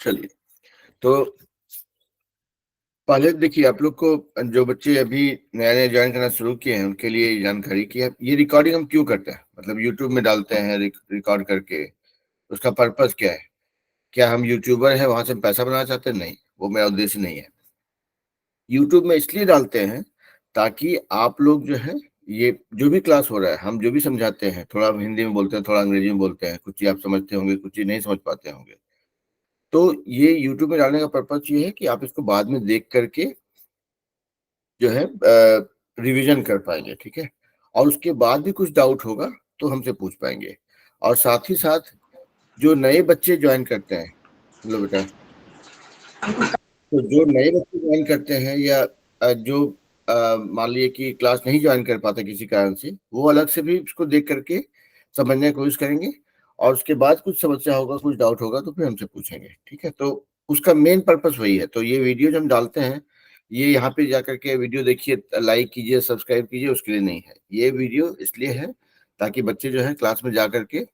चलिए, तो पहले देखिए, आप लोग को जो बच्चे अभी नया नया ज्वाइन करना शुरू किए हैं उनके लिए जानकारी की है। ये रिकॉर्डिंग हम क्यों करते हैं, मतलब यूट्यूब में डालते हैं रिकॉर्ड करके, उसका पर्पस क्या है? क्या हम यूट्यूबर हैं, वहां से हम पैसा बनाना चाहते हैं? नहीं, वो मेरा उद्देश्य नहीं है। यूट्यूब में इसलिए डालते हैं ताकि आप लोग जो है, ये जो भी क्लास हो रहा है, हम जो भी समझाते हैं, थोड़ा हिंदी में बोलते हैं, थोड़ा अंग्रेजी में बोलते हैं, कुछ चीज आप समझते होंगे, कुछ चीज नहीं समझ पाते होंगे, तो ये यूट्यूब में डालने का पर्पस ये है कि आप इसको बाद में देख करके जो है रिवीजन कर पाएंगे, ठीक है। और उसके बाद भी कुछ डाउट होगा तो हमसे पूछ पाएंगे। और साथ ही साथ जो नए बच्चे ज्वाइन करते हैं, लो बेटा, तो जो नए बच्चे ज्वाइन करते हैं या जो मान लिए कि क्लास नहीं ज्वाइन कर पाते किसी कारण से, वो अलग से भी इसको देख करके समझने की कोशिश करेंगे। और उसके बाद कुछ समस्या होगा, कुछ डाउट होगा तो फिर हमसे पूछेंगे, ठीक है। तो उसका मेन पर्पस वही है। तो ये वीडियो जो हम डालते हैं, ये यहाँ पे जा करके वीडियो देखिए, लाइक कीजिए, सब्सक्राइब कीजिए, उसके लिए नहीं है। ये वीडियो इसलिए है ताकि बच्चे जो है क्लास में जा करके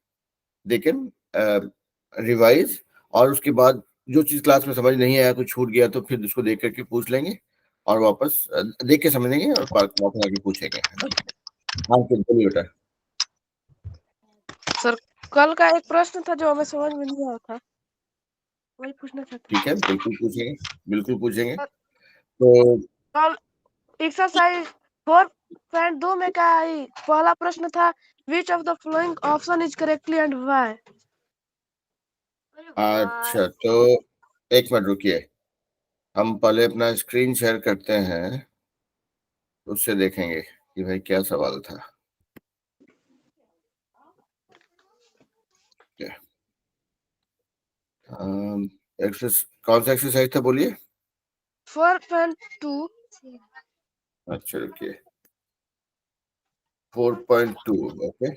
देखें, रिवाइज, और उसके बाद जो चीज क्लास में समझ नहीं आया, कुछ छूट गया, तो फिर उसको देख करके पूछ लेंगे और वापस देख के समझेंगे और वापस आके पूछेंगे, है ना। हाँ, फिर बोलिए बेटा। सर, कल का एक प्रश्न था जो हमें समझ में नहीं आया था, वही पूछना चाहते ठीक है, बिल्कुल पूछेंगे, बिल्कुल पूछेंगे। हैं। तो कल एक्सरसाइज 4.2 में क्या आई? पहला प्रश्न था, विच of the following option is correctly and why? अच्छा, तो एक मिनट रुकिए, हम पहले अपना स्क्रीन शेयर करते हैं, उससे देखेंगे कि भाई क्या सवाल था। कौन सा एक्सरसाइज था, बोलिए। 4.2। अच्छा रुकिए, 4.2, ओके,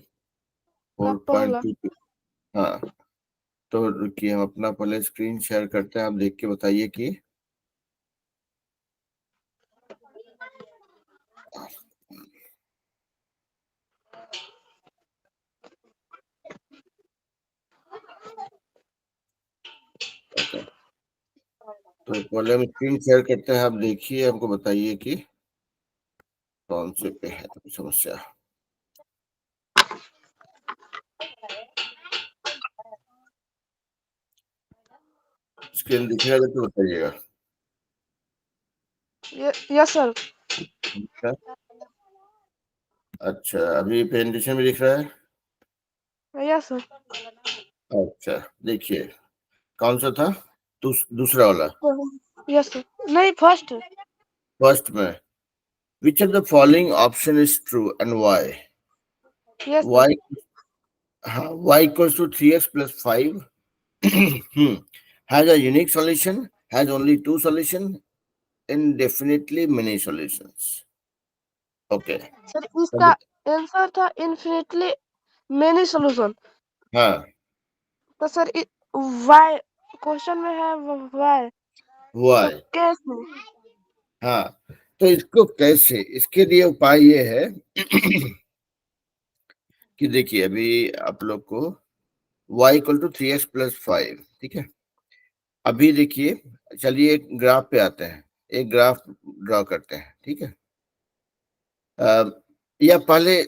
पहला 4.2। हाँ, तो रुकिए, हम अपना पहले स्क्रीन शेयर करते हैं, आप देख के बताइए कि ओके। तो पहले हम स्क्रीन शेयर करते हैं, आप देखिए, हमको बताइए कि कौन से पे है समस्या। स्क्रीन दिख रहा है तो बताइएगा। Yes sir. अच्छा, अच्छा, अभी प्रेजेंटेशन में दिख रहा है। Yes sir. अच्छा, देखिए, कौन सा था? दूसरा वाला, यस सर, नहीं फर्स्ट। फर्स्ट में, which of the following option is true and why? Yes sir. Y, हाँ, y equals to 3x plus 5 has a unique solution, has only two solutions, indefinitely many solutions. Okay. Sir, इसका answer था infinitely many solution. हाँ, तो sir why question में है, why तो why? कैसे? हाँ, तो इसको कैसे, इसके लिए उपाय ये है कि देखिए, अभी आप लोग को y equal to 3x plus 5, ठीक है। अभी देखिए, चलिए एक ग्राफ पे आते हैं, एक ग्राफ ड्रॉ करते हैं, ठीक है। या पहले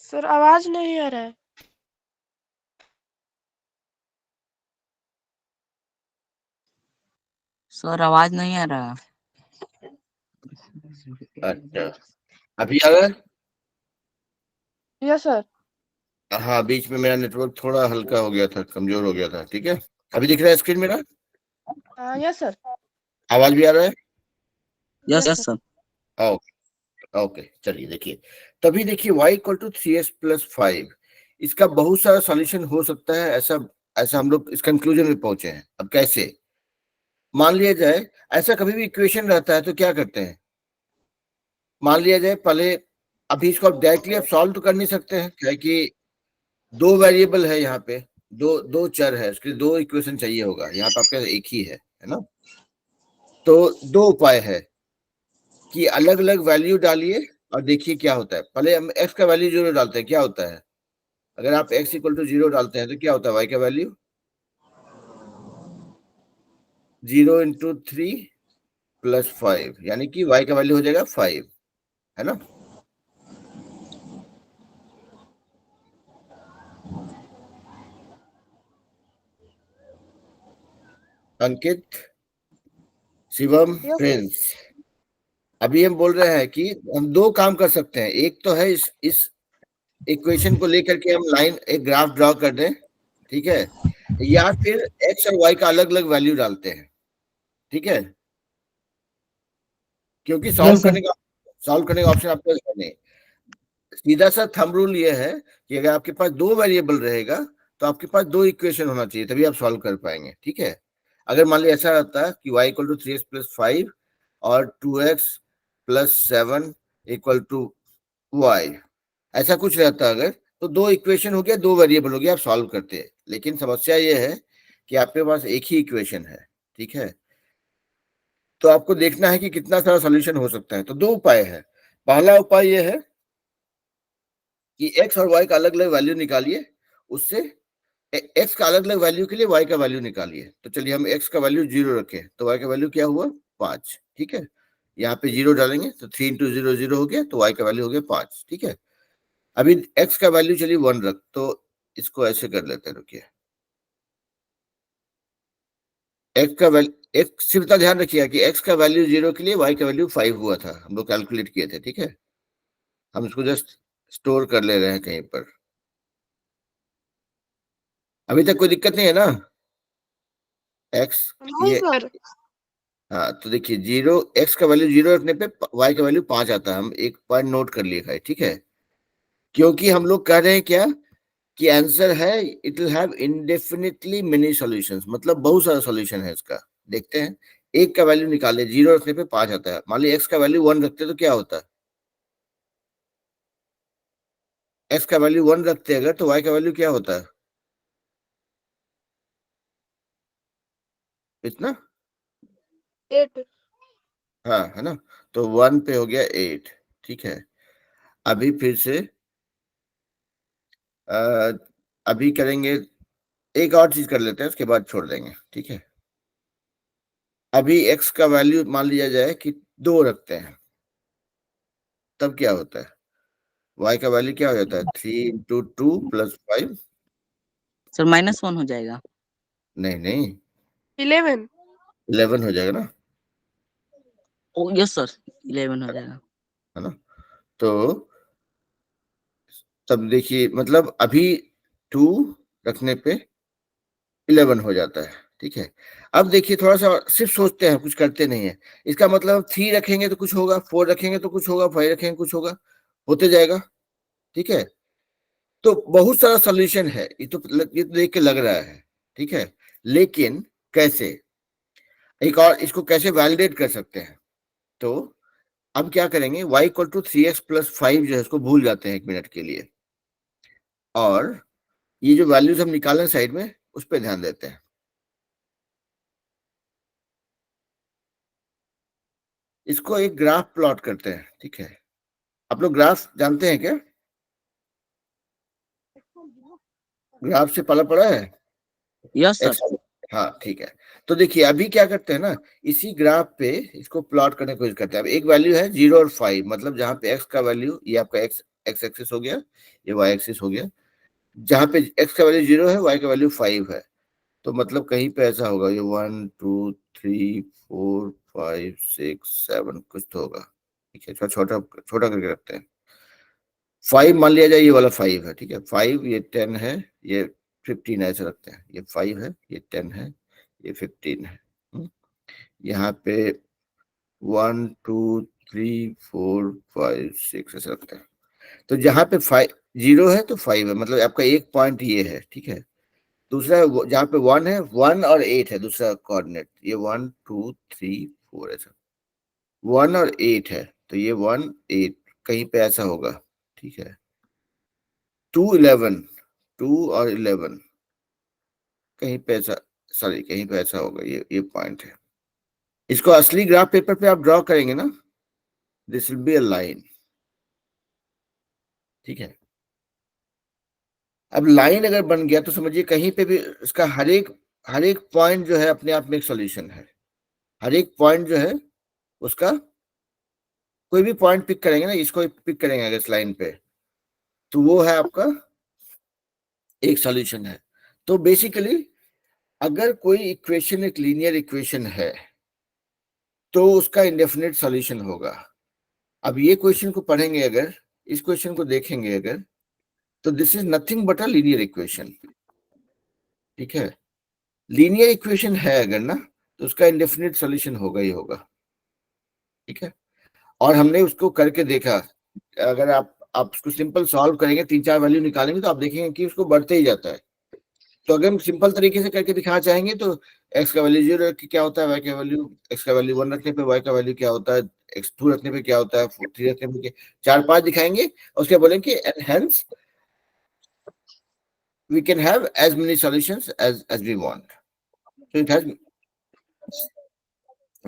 सर, आवाज नहीं आ रहा है। सर आवाज नहीं आ रहा। अच्छा, अभी आ रहा है? Yes sir. हाँ, बीच में मेरा नेटवर्क थोड़ा हल्का हो गया था, कमजोर हो गया था, ठीक है। अभी दिख रहा है स्क्रीन मेरा? Yes sir. आवाज भी आ रहा है? Yes yes sir. Okay, okay, चलिए देखिए, तभी देखिए y equal to 3x plus 5, इसका बहुत सारा सॉल्यूशन हो सकता है, ऐसा ऐसा हम लोग इस कंक्लूजन में पहुंचे हैं। अब कैसे, मान लिया जाए ऐसा कभी भी इक्वेशन रहता है तो क्या करते हैं, मान लिया जाए पहले, अभी इसको आप डायरेक्टली आप सॉल्व तो कर नहीं सकते हैं, क्या है कि दो वेरिएबल है यहाँ पे, दो दो चर है, उसके लिए दो इक्वेशन चाहिए होगा, यहाँ पे आपके एक ही है ना। तो दो उपाय है कि अलग अलग वैल्यू डालिए और देखिए क्या होता है। पहले हम x का वैल्यू 0 डालते हैं, क्या होता है, अगर आप x इक्वल टू 0 डालते हैं तो क्या होता है, y का वैल्यू 0 इंटू 3 प्लस 5, यानी कि y का वैल्यू हो जाएगा 5, है ना। अंकित, शिवम, Yes, प्रिंस, अभी हम बोल रहे हैं कि हम दो काम कर सकते हैं। एक तो है इस इक्वेशन को लेकर के हम लाइन एक ग्राफ ड्रॉ कर दें, ठीक है, या फिर x और y का अलग अलग वैल्यू डालते हैं, ठीक है, क्योंकि सॉल्व करने का ऑप्शन आपके पास है नहीं। सीधा सा थंब रूल ये है कि अगर आपके पास दो वेरिएबल रहेगा तो आपके पास दो इक्वेशन होना चाहिए, तभी आप सॉल्व कर पाएंगे, ठीक है। अगर मान लिया ऐसा रहता है कि y equal to 3x plus 5 और 2x plus 7 equal to y, ऐसा कुछ रहता अगर, तो दो इक्वेशन हो गया, दो वेरिएबल हो गया, आप सॉल्व करते हैं। लेकिन समस्या ये है कि आपके पास एक ही इक्वेशन है, ठीक है, तो आपको देखना है कि कितना सारा सॉल्यूशन हो सकता है। तो दो उपाय है। पहला उपाय ये है कि x और y का अलग अलग वैल्यू निकालिए, उससे x का अलग अलग वैल्यू के लिए y का वैल्यू निकालिए। तो चलिए हम x का वैल्यू 0 रखें, तो y का वैल्यू क्या हुआ 5, ठीक है, यहाँ पे 0 डालेंगे तो 3 इंटू 0 0 हो गया, तो y का वैल्यू हो गया 5, ठीक है। अभी x का वैल्यू चलिए 1 रख, तो इसको ऐसे कर लेते हैं, रुकिए, x का वैल्यू, एक सिर्फ इतना ध्यान रखिएगा कि x का वैल्यू 0 के लिए y का वैल्यू 5 हुआ था, हम लोग कैलकुलेट किए थे, ठीक है। हम इसको जस्ट स्टोर कर ले रहे हैं कहीं पर। अभी तक कोई दिक्कत नहीं है ना, x नहीं ये, सर। हाँ, तो देखिए 0, x का वैल्यू 0 रखने पे y का वैल्यू 5 आता है। हम एक पॉइंट नोट कर लिए, ठीक है, क्योंकि हम लोग कह रहे हैं क्या कि आंसर है it will have इंडेफिनिटली many solutions, मतलब बहुत सारा सॉल्यूशन है इसका। देखते हैं, एक का वैल्यू निकाले, 0 रखने पे 5 आता है। मान लीजिए x का वैल्यू 1 रखते तो क्या होता है, x का वैल्यू 1 रखते अगर, तो y का वैल्यू क्या होता है, इतना, 8। हाँ, है ना। तो 1 पे हो गया 8, ठीक है। अभी फिर से अभी करेंगे, एक और चीज कर लेते हैं, उसके बाद छोड़ देंगे, ठीक है। अभी x का वैल्यू मान लिया जाए कि 2 रखते हैं, तब क्या होता है, y का वैल्यू क्या हो जाता है, 3 इंटू 2 प्लस 5, सर -1 हो जाएगा। नहीं नहीं, 11। 11 हो जाएगा ना, ओ यस सर, 11 हो जाएगा। है ना। तो तब देखिए, मतलब अभी 2 रखने पे 11 हो जाता है, ठीक है। अब देखिए थोड़ा सा सिर्फ सोचते हैं, कुछ करते नहीं है। इसका मतलब 3 रखेंगे तो कुछ होगा, 4 रखेंगे तो कुछ होगा, 5 रखेंगे कुछ होगा, होते जाएगा, ठीक है। तो बहुत सारा सोल्यूशन है, ये तो देख के लग रहा है, ठीक है। लेकिन कैसे, एक और इसको कैसे वैलिडेट कर सकते हैं, तो अब क्या करेंगे, y equal to 3x plus 5 जो है इसको भूल जाते हैं 1 मिनट के लिए, और ये जो वैल्यूज हम निकालें साइड में, उस पर ध्यान देते हैं। इसको एक ग्राफ प्लॉट करते हैं, ठीक है। आप लोग ग्राफ जानते हैं क्या, ग्राफ से पढ़ा है यस सर। एक्स, हाँ ठीक है। तो देखिए अभी क्या करते हैं ना, इसी ग्राफ पे इसको प्लॉट करने की कोशिश करते हैं। अब एक वैल्यू है 0 और 5, मतलब जहां पे x का वैल्यू, ये आपका x एक्सिस हो गया, ये y एक्सिस हो गया, जहां पे x का वैल्यू 0 है, y का वैल्यू 5 है, तो मतलब कहीं पे ऐसा होगा, ये 1 2 3 4 5 6 7 कुछ तो होगा, ठीक है, छोटा छोटा करके रखते हैं। 5 मान लिया जाए, ये वाला 5 है, ठीक है, 5, ये 10 है, ये 15 है, ऐसे रखते हैं, ये 5 है, ये 10 है, ये 15 है। यहाँ पे 1 2 3 4 5 6 ऐसे रखते हैं। तो जहां पे 5 0 है तो 5 है, मतलब आपका एक पॉइंट ये है, ठीक है। दूसरा जहाँ पे 1 है, 1 और 8 है दूसरा कोऑर्डिनेट, ये 1 2 3 4 ऐसा 1 और 8 है, तो ये 1 8 कहीं पे ऐसा होगा, ठीक है। 2 11 2 और 11 कहीं पे ऐसा, सॉरी कहीं पे ऐसा होगा, ये पॉइंट है। इसको असली ग्राफ पेपर पे आप ड्रॉ करेंगे ना, this will be a line, ठीक है। अब लाइन अगर बन गया तो समझिए कहीं पे भी इसका हर एक पॉइंट जो है अपने आप में एक सॉल्यूशन है। हर एक पॉइंट जो है उसका, कोई भी पॉइंट पिक करेंगे ना, इसको पिक करेंगे अगर इस लाइन पे, तो वो है आपका एक सॉल्यूशन है। तो बेसिकली अगर कोई इक्वेशन एक लीनियर इक्वेशन है तो उसका इंडेफिनिट सॉल्यूशन होगा। अब ये क्वेश्चन को पढ़ेंगे अगर, इस क्वेश्चन को देखेंगे अगर, तो this is nothing but a linear equation, ठीक है। लीनियर इक्वेशन है अगर ना, तो उसका इंडेफिनिट सॉल्यूशन होगा ही होगा, ठीक है। और हमने उसको करके देखा, अगर आप उसको सिंपल सॉल्व करेंगे, 3-4 वैल्यू निकालेंगे तो आप देखेंगे कि उसको बढ़ते ही जाता है। तो अगर हम सिंपल तरीके से करके दिखाना चाहेंगे तो एक्स का वैल्यू 0 रख के क्या होता है, वाई का वैल्यू, एक्स का वैल्यू 1 रखने पे वाई का वैल्यू क्या होता है, एक्स 2 रखने पे क्या होता है, 3 रखने पे 4-5 दिखाएंगे, और उसके बोलेंगे hence we can have as many solutions as we want, so it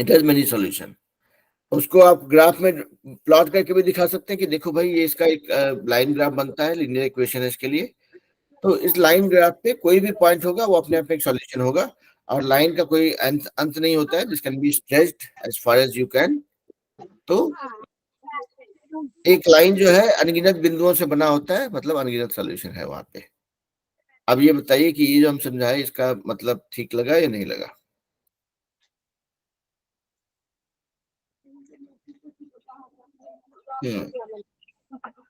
has many solution। उसको आप ग्राफ में प्लॉट करके भी दिखा सकते हैं कि देखो भाई ये इसका एक लाइन ग्राफ बनता है, लीनियर इक्वेशन है इसके लिए, तो इस लाइन ग्राफ पे कोई भी पॉइंट होगा वो अपने आप में एक सॉल्यूशन होगा, और लाइन का कोई अंत नहीं होता है, this can be stretched as far as you can. तो एक लाइन जो है अनगिनत बिंदुओं से बना होता है, मतलब अनगिनत सॉल्यूशन है वहां पे। अब ये बताइए कि ये जो हम समझाए इसका मतलब ठीक लगा या नहीं लगा?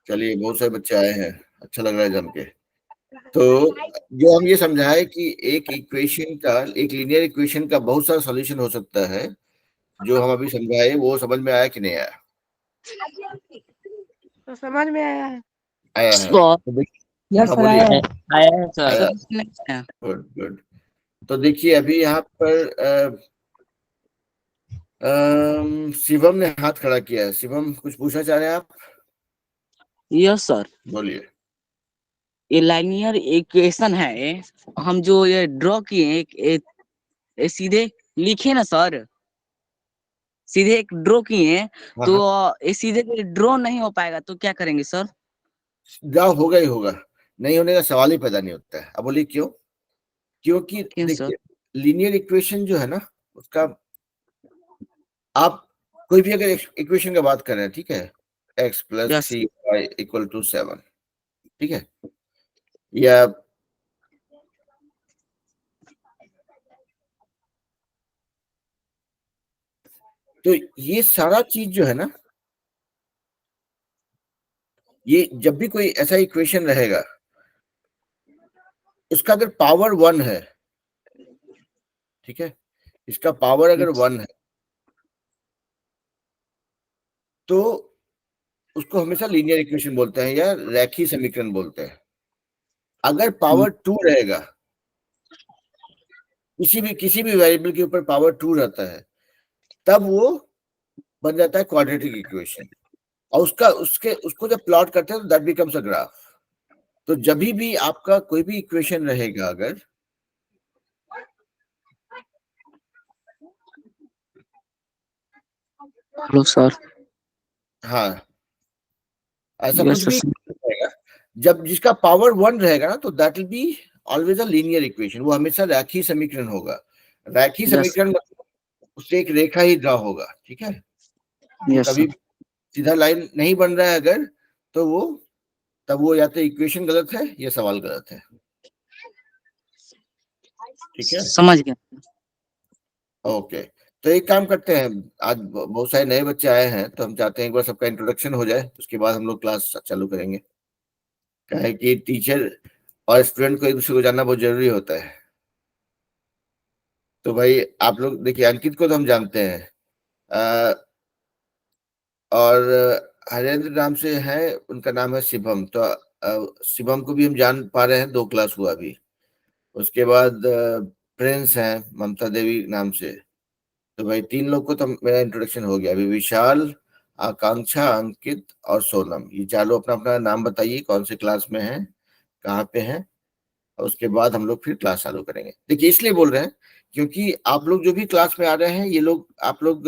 चलिए, बहुत सारे बच्चे आए हैं, अच्छा लग रहा है जम के। तो जो हम ये समझाए कि एक इक्वेशन का, एक लीनियर इक्वेशन का बहुत सारा सॉल्यूशन हो सकता है, जो हम अभी समझाए वो समझ में आया कि नहीं आया? तो समझ में आया है। आया है। सर तो यस हाँ सर बोलिए। आया आया है सर। आया। Sir good good. तो देखिए अभी यहाँ पर शिवम ने हाथ खड़ा किया है। शिवम कुछ पूछना चाह रहे हैं आप? यस सर, बोलिए। ये लाइनियर इक्वेशन है, हम जो ये ड्रॉ किए हैं, ये सीधे लिखे ना सर, सीधे एक ड्रॉ किए हैं, हाँ तो हाँ, ये सीधे ड्रॉ नहीं हो पाएगा, तो क्या करेंगे सर? ड्रॉ होगा ही होगा, नहीं होने का सवाल ही पैदा नहीं होता है। अब बोलिए क्यों? क्योंकि क्यों सर? देखिए लीनियर इक्वेशन जो है ना, उसका आप कोई भी अगर इक्वेशन का बात कर रहे हैं, ठीक है, x plus yes 3y equal to 7, ठीक है, या तो ये सारा चीज जो है ना, ये जब भी कोई ऐसा इक्वेशन रहेगा, उसका अगर पावर 1 है, ठीक है, इसका पावर अगर 1 है, तो उसको हमेशा लीनियर इक्वेशन बोलते हैं या रैखिक समीकरण बोलते हैं। अगर पावर 2 रहेगा, किसी भी वेरिएबल के ऊपर पावर 2 रहता है, तब वो बन जाता है क्वाड्रेटिक इक्वेशन, और उसको जब प्लॉट करते हैं तो दैट बिकम्स अ ग्राफ। तो जब भी आपका कोई भी इक्वेशन रहेगा अगर, हेलो सर। हाँ, ऐसा कुछ यस भी सर। रहेगा, जब जिसका पावर 1 रहेगा ना, तो that will be always a linear equation, वो हमेशा रैखिक समीकरण होगा। रैखिक यस समीकरण मतलब उससे एक रेखा ही ड्रॉ होगा, ठीक है। वो यस कभी सर। सीधा लाइन नहीं बन रहा है अगर, तो तब वो या तो इक्वेशन गलत है या सवाल गलत है, ठीक है। समझ गया। ओके, तो एक काम करते हैं, आज बहुत सारे नए बच्चे आए हैं, तो हम चाहते हैं एक बार सबका इंट्रोडक्शन हो जाए, उसके बाद हम लोग क्लास चालू करेंगे। क्या है कि टीचर और स्टूडेंट को एक दूसरे को जानना बहुत जरूरी होता है। तो भाई आप लोग देखिए, अंकित को तो हम जानते हैं, और हरेंद्र नाम से है, उनका नाम है शिवम। तो शिवम को भी हम जान पा रहे हैं, 2 क्लास हुआ अभी। उसके बाद प्रिंस हैं ममता देवी नाम से। तो भाई 3 लोग को तो मेरा इंट्रोडक्शन हो गया। अभी विशाल, आकांक्षा, अंकित और सोनम, ये 4 लोग अपना अपना नाम बताइए, कौन से क्लास में हैं, कहाँ पे हैं, और उसके बाद हम लोग फिर क्लास चालू करेंगे। देखिए इसलिए बोल रहे हैं क्योंकि आप लोग जो भी क्लास में आ रहे हैं, ये लोग आप लोग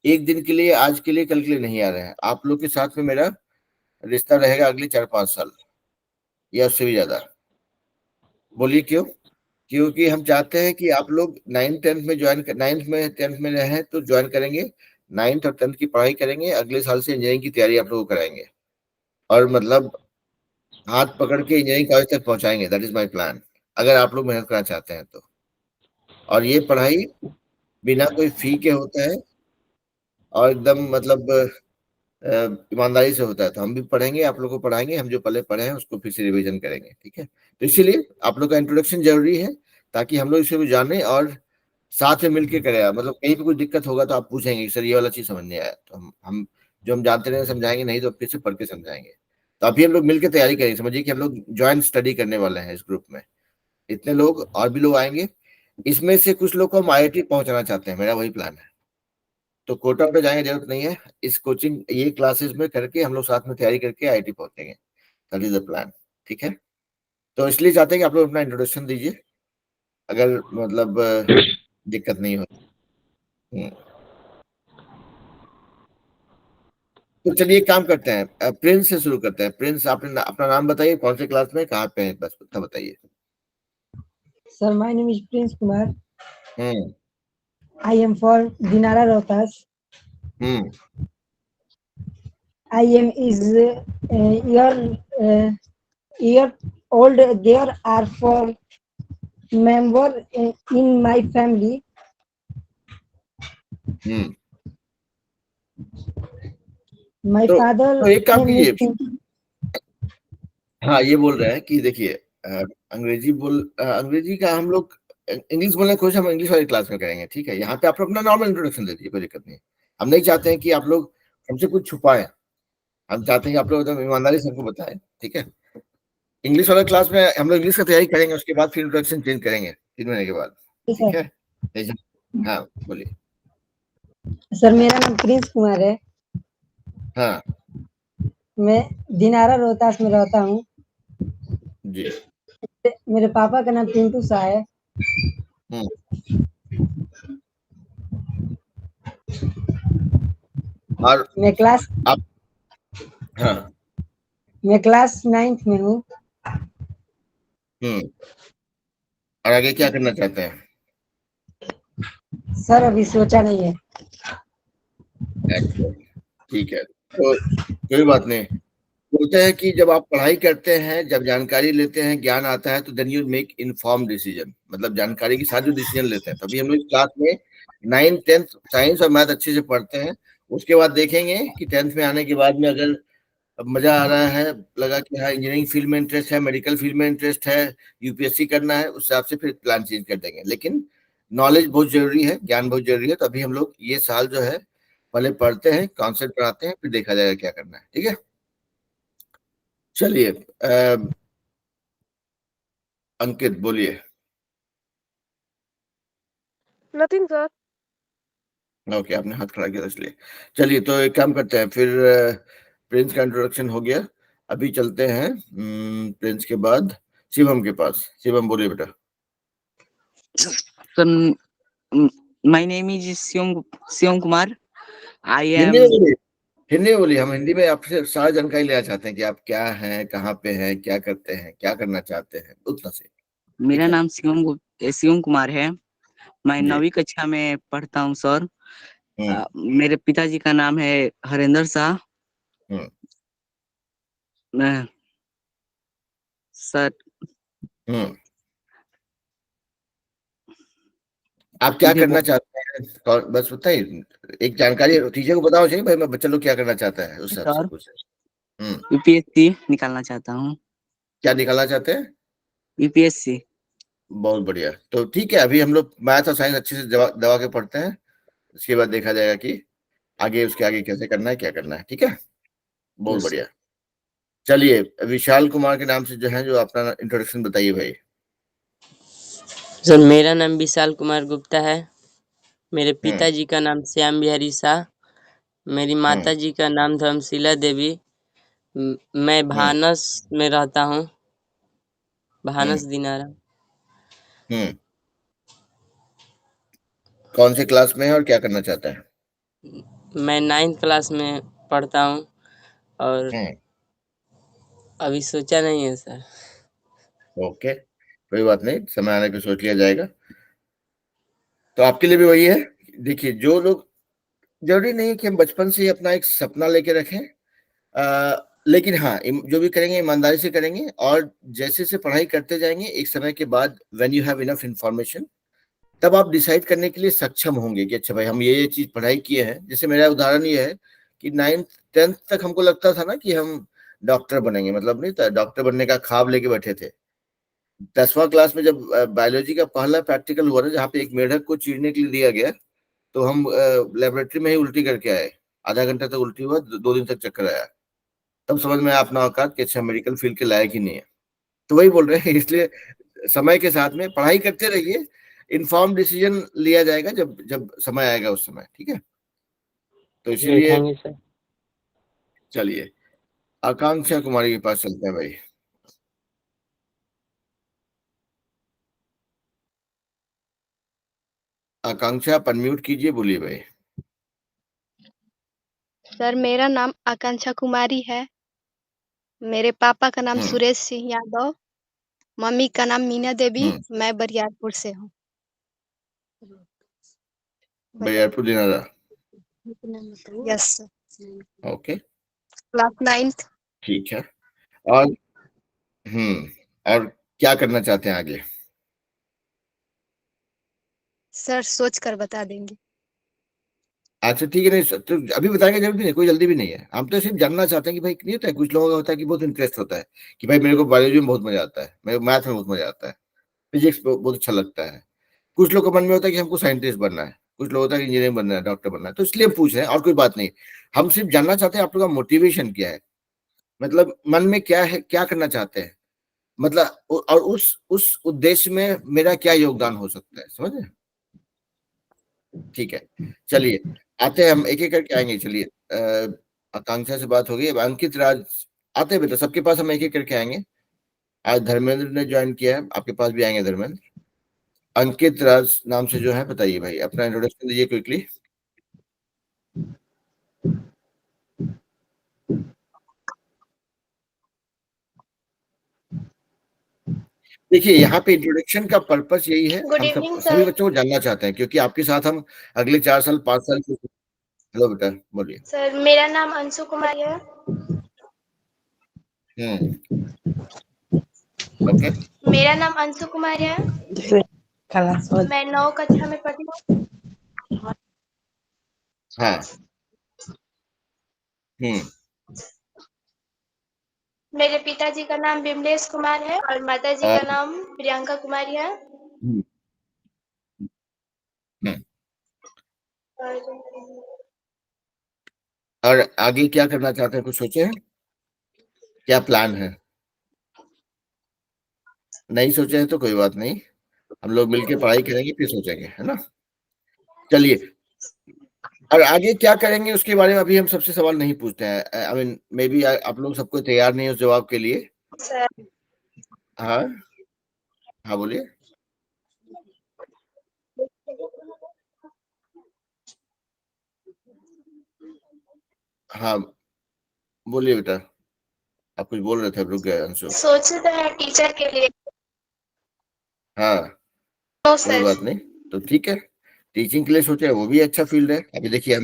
एक दिन के लिए, आज के लिए, कल के लिए नहीं आ रहे हैं। आप लोग के साथ में मेरा रिश्ता रहेगा अगले 4-5 साल या उससे भी ज्यादा। बोलिए क्यों? क्योंकि हम चाहते हैं कि आप लोग 9th-10th में ज्वाइन, 9th में 10th में रहें तो ज्वाइन करेंगे, 9th और 10th की पढ़ाई करेंगे, अगले साल से इंजीनियरिंग की तैयारी आप लोग को कराएंगे, और मतलब हाथ पकड़ के इंजीनियरिंग कॉलेज तक पहुंचाएंगे। दैट इज माय प्लान, अगर आप लोग मेहनत करना चाहते हैं तो। और ये पढ़ाई बिना कोई फी के होता है और एकदम मतलब ईमानदारी से होता है। तो हम भी पढ़ेंगे, आप लोग को पढ़ाएंगे, हम जो पहले पढ़े हैं उसको फिर से रिवीजन करेंगे, ठीक है? तो इसीलिए आप लोग का इंट्रोडक्शन जरूरी है, ताकि हम लोग इसे को जाने और साथ में मिलके करें। मतलब कहीं पे कोई दिक्कत होगा तो आप पूछेंगे सर ये वाला चीज समझ नहीं आया, तो हम जो हम जानते रहे समझाएंगे, नहीं तो फिर से पढ़ के समझाएंगे। तो अभी हम लोग मिलकर तैयारी करेंगे। समझिए कि हम लोग ज्वाइंट स्टडी करने वाले हैं इस ग्रुप में। इतने लोग और भी लोग आएंगे, इसमें से कुछ लोग को हम IIT पहुंचाना चाहते हैं, मेरा वही प्लान है। तो कोटा पे जाने की जरूरत नहीं है, इस कोचिंग ये क्लासेस में करके हम लोग साथ में तैयारी करके IIT पहुंचेंगे। दैट इज द प्लान, ठीक है? तो इसलिए चाहते हैं कि आप लोग अपना इंट्रोडक्शन दीजिए, अगर मतलब दिक्कत नहीं हो। तो चलिए एक काम करते हैं, प्रिंस से शुरू करते हैं। प्रिंस, आपने अपना नाम बताइए, कौन से क्लास में, कहाँ पे है, बस उतना बताइए। Sir, my name is Prince Kumar. Hmm I am for Dinara Rohtas. Hmm I am is year old. There are 4 members in my family. Hmm My तो father एक काम name is कीजिए। हाँ, ये बोल रहे हैं कि देखिए अंग्रेजी का हम लोग, इंग्लिश बोलने की कोशिश हम इंग्लिश वाली क्लास में करेंगे, ठीक है? यहाँ पे आप अपना नॉर्मल इंट्रोडक्शन दे दीजिए, कोई दिक्कत नहीं है। हम नहीं चाहते हैं कि आप लोग हमसे कुछ छुपाएं, हम चाहते हैं कि आप लोग एकदम ईमानदारी से हमको बताएं, ठीक है? इंग्लिश वाला क्लास में हम लोग इंग्लिश का तैयारी करेंगे, उसके बाद फिर इंट्रोडक्शन चेंज करेंगे 3 महीने के बाद, ठीक है? हाँ बोलिए। सर, मेरा नाम प्रिंस कुमार है। हाँ मैं दिनारा रोहतास में रहता हूँ। जी। मेरे पापा का नाम पिंटू शाह है। हम्म और मैं क्लास आप, हाँ, मैं क्लास 9th में हूँ। और आगे क्या करना चाहते हैं? सर, अभी सोचा नहीं है। Excellent, ठीक है, तो कोई बात नहीं। बोलते हैं कि जब आप पढ़ाई करते हैं, जब जानकारी लेते हैं, ज्ञान आता है, तो then you make inform decision. मतलब जानकारी के साथ जो डिसीजन लेते हैं। तभी हम लोग क्लास में 9th-10th साइंस और मैथ अच्छे से पढ़ते हैं। उसके बाद देखेंगे कि 10th में आने के बाद में अगर मजा आ रहा है, लगा कि हाँ इंजीनियरिंग फील्ड में इंटरेस्ट है, मेडिकल फील्ड में इंटरेस्ट है, UPSC करना है, उस हिसाब से फिर प्लान चेंज कर देंगे। लेकिन नॉलेज बहुत जरूरी है, ज्ञान बहुत जरूरी है। तो अभी हम लोग ये साल जो है पहले पढ़ते हैं, कॉन्सेप्ट बनाते हैं, फिर देखा जाएगा क्या करना है, ठीक है? चलिए अंकित बोलिए। Nothing sir. ओके, आपने हाथ खड़ा किया इसलिए। चलिए तो एक काम करते हैं फिर, प्रिंस का इंट्रोडक्शन हो गया, अभी चलते हैं प्रिंस के बाद शिवम के पास। शिवम बोलिए बेटा। Sir, my name is Shivam Kumar. I Hindi am में बोलिए, हिंदी में बोलिए। हम हिंदी में आपसे सारा जानकारी लेना चाहते हैं कि आप क्या हैं, कहाँ पे हैं, क्या करते हैं, क्या करना चाहते हैं, उतना से। मेरा ठीक है नाम शिवम कुमार है। मैं जी। 9वीं कक्षा में पढ़ता हूँ सर। हम्म मेरे पिताजी का नाम है हरेंद्र शाह। हम्म सर, हम्म आप क्या मुझे करना चाहते हैं? बस बताइए, एक जानकारी टीचर को बताओ चाहिए भाई, मैं बच्चा लोग क्या करना चाहता है, उस हिसाब से सर पूछ। हम्म यूपीएससी निकालना चाहता हूँ। क्या निकालना चाहते हैं? यूपीएससी। बहुत बढ़िया। तो ठीक है, अभी हम लोग मैथ और साइंस अच्छे से दबा दबा के पढ़ते हैं, उसके बाद देखा जाएगा कि आगे, उसके आगे कैसे करना है, क्या करना है, ठीक है? बहुत यस। बढ़िया। चलिए विशाल कुमार के नाम से जो है, जो अपना इंट्रोडक्शन बताइए भाई। सर मेरा नाम विशाल कुमार गुप्ता है। मेरे पिताजी का नाम श्याम बिहारी शाह। मेरी माता जी का नाम धर्मशिला देवी। मैं भानस में रहता हूँ, भानस दिनारा। कौन से क्लास में है और क्या करना चाहता है? मैं 9th क्लास में पढ़ता हूँ और अभी सोचा नहीं है सर। ओके, कोई बात नहीं, समय आने पे सोच लिया जाएगा। तो आपके लिए भी वही है। देखिए, जो लोग, जरूरी नहीं है कि हम बचपन से ही अपना एक सपना लेके रखें, लेकिन हाँ, जो भी करेंगे ईमानदारी से करेंगे, और जैसे से पढ़ाई करते जाएंगे, एक समय के बाद when you have enough information, तब आप डिसाइड करने के लिए सक्षम होंगे कि अच्छा भाई, हम ये चीज पढ़ाई किए हैं। जैसे मेरा उदाहरण ये है कि 9th 10th तक हमको लगता था ना कि हम डॉक्टर बनेंगे, मतलब नहीं था, डॉक्टर बनने का ख्वाब लेके बैठे थे। 10वां क्लास में जब बायोलॉजी का पहला प्रैक्टिकल हुआ ना, जहाँ पे एक मेढक को चीरने के लिए दिया गया, तो हम लेबोरेटरी में ही उल्टी करके आए। आधा घंटा तक उल्टी हुआ, 2 दिन तक चक्कर आया। तब समझ में आया अपना औकात कि अच्छा, मेडिकल फील्ड के लायक ही नहीं है। तो वही बोल रहे हैं, इसलिए समय के साथ में पढ़ाई करते रहिए, इन्फॉर्म डिसीजन लिया जाएगा जब जब समय आएगा, उस समय। ठीक है, तो इसीलिए देखेंगे सर। चलिए आकांक्षा कुमारी के पास चलते हैं भाई। आकांक्षा, आप अनम्यूट कीजिए, बोलिए भाई। सर मेरा नाम आकांक्षा कुमारी है। मेरे पापा का नाम सुरेश सिंह यादव, मम्मी का नाम मीना देवी। मैं बरियारपुर से हूँ। Bariyarpur Dinara. Yes sir. Okay, class 9th। ठीक है। और और क्या करना चाहते हैं आगे? सर सोच कर बता देंगे। अच्छा ठीक है, नहीं तो अभी बताएंगे, जरूरी नहीं, कोई जल्दी भी नहीं है। हम तो सिर्फ जानना चाहते हैं कि भाई, नहीं होता है, कुछ लोगों का होता है कि बहुत इंटरेस्ट होता है कि भाई मेरे को बायोलॉजी में बहुत मजा आता है, मेरे को मैथ में बहुत मजा आता है, फिजिक्स बहुत अच्छा लगता है। कुछ लोग को मन में होता है कि हमको साइंटिस्ट बनना है, कुछ लोग होता है कि इंजीनियर बनना है, डॉक्टर बनना है। तो इसलिए हम पूछ रहे हैं, और कोई बात नहीं। हम सिर्फ जानना चाहते हैं आप लोग का मोटिवेशन क्या है, मतलब मन में क्या है, क्या करना चाहते हैं, मतलब और उस उद्देश्य में मेरा क्या योगदान हो सकता है, समझ रहे? ठीक है, चलिए आते हैं, हम एक एक करके आएंगे। चलिए, आकांक्षा से बात हो गई, अब अंकित राज आते हैं बेटा, सबके पास हम एक एक करके आएंगे। आज धर्मेंद्र ने ज्वाइन किया है, आपके पास भी आएंगे धर्मेंद्र। अंकित राज नाम से जो है, बताइए भाई, अपना इंट्रोडक्शन दीजिए क्विकली। देखिए, यहाँ पे इंट्रोडक्शन का पर्पस यही है, गुड हम इवनिंग सब सभी सर। बच्चों को जानना चाहते हैं, क्योंकि आपके साथ हम अगले 4 साल 5 साल। हेलो बेटा, बोलिए। सर मेरा नाम अंशु कुमारी है। ओके। मेरा नाम अंशु कुमारी है। मैं 9 कक्षा में पढ़ती हूँ। हाँ। मेरे पिताजी का नाम विमलेश कुमार है और माताजी का नाम प्रियंका कुमारी है। और आगे क्या करना चाहते हैं, कुछ सोचे हैं? क्या प्लान है? नहीं सोचे हैं तो कोई बात नहीं, हम लोग मिलके पढ़ाई करेंगे, फिर सोचेंगे, है ना। चलिए, और आगे क्या करेंगे उसके बारे में अभी हम सबसे सवाल नहीं पूछते हैं। आई मीन, मे बी आप लोग सबको तैयार नहीं है उस जवाब के लिए। सर हाँ हाँ, बोलिए। हाँ बोलिए बेटा, आप कुछ बोल रहे थे, रुक गए अंशु। सोचे तो है टीचर के लिए। हाँ, नो कोई सर। बात नहीं, तो ठीक है, टीचिंग के लिए सोचे, वो भी अच्छा फील्ड है। अभी देखिए,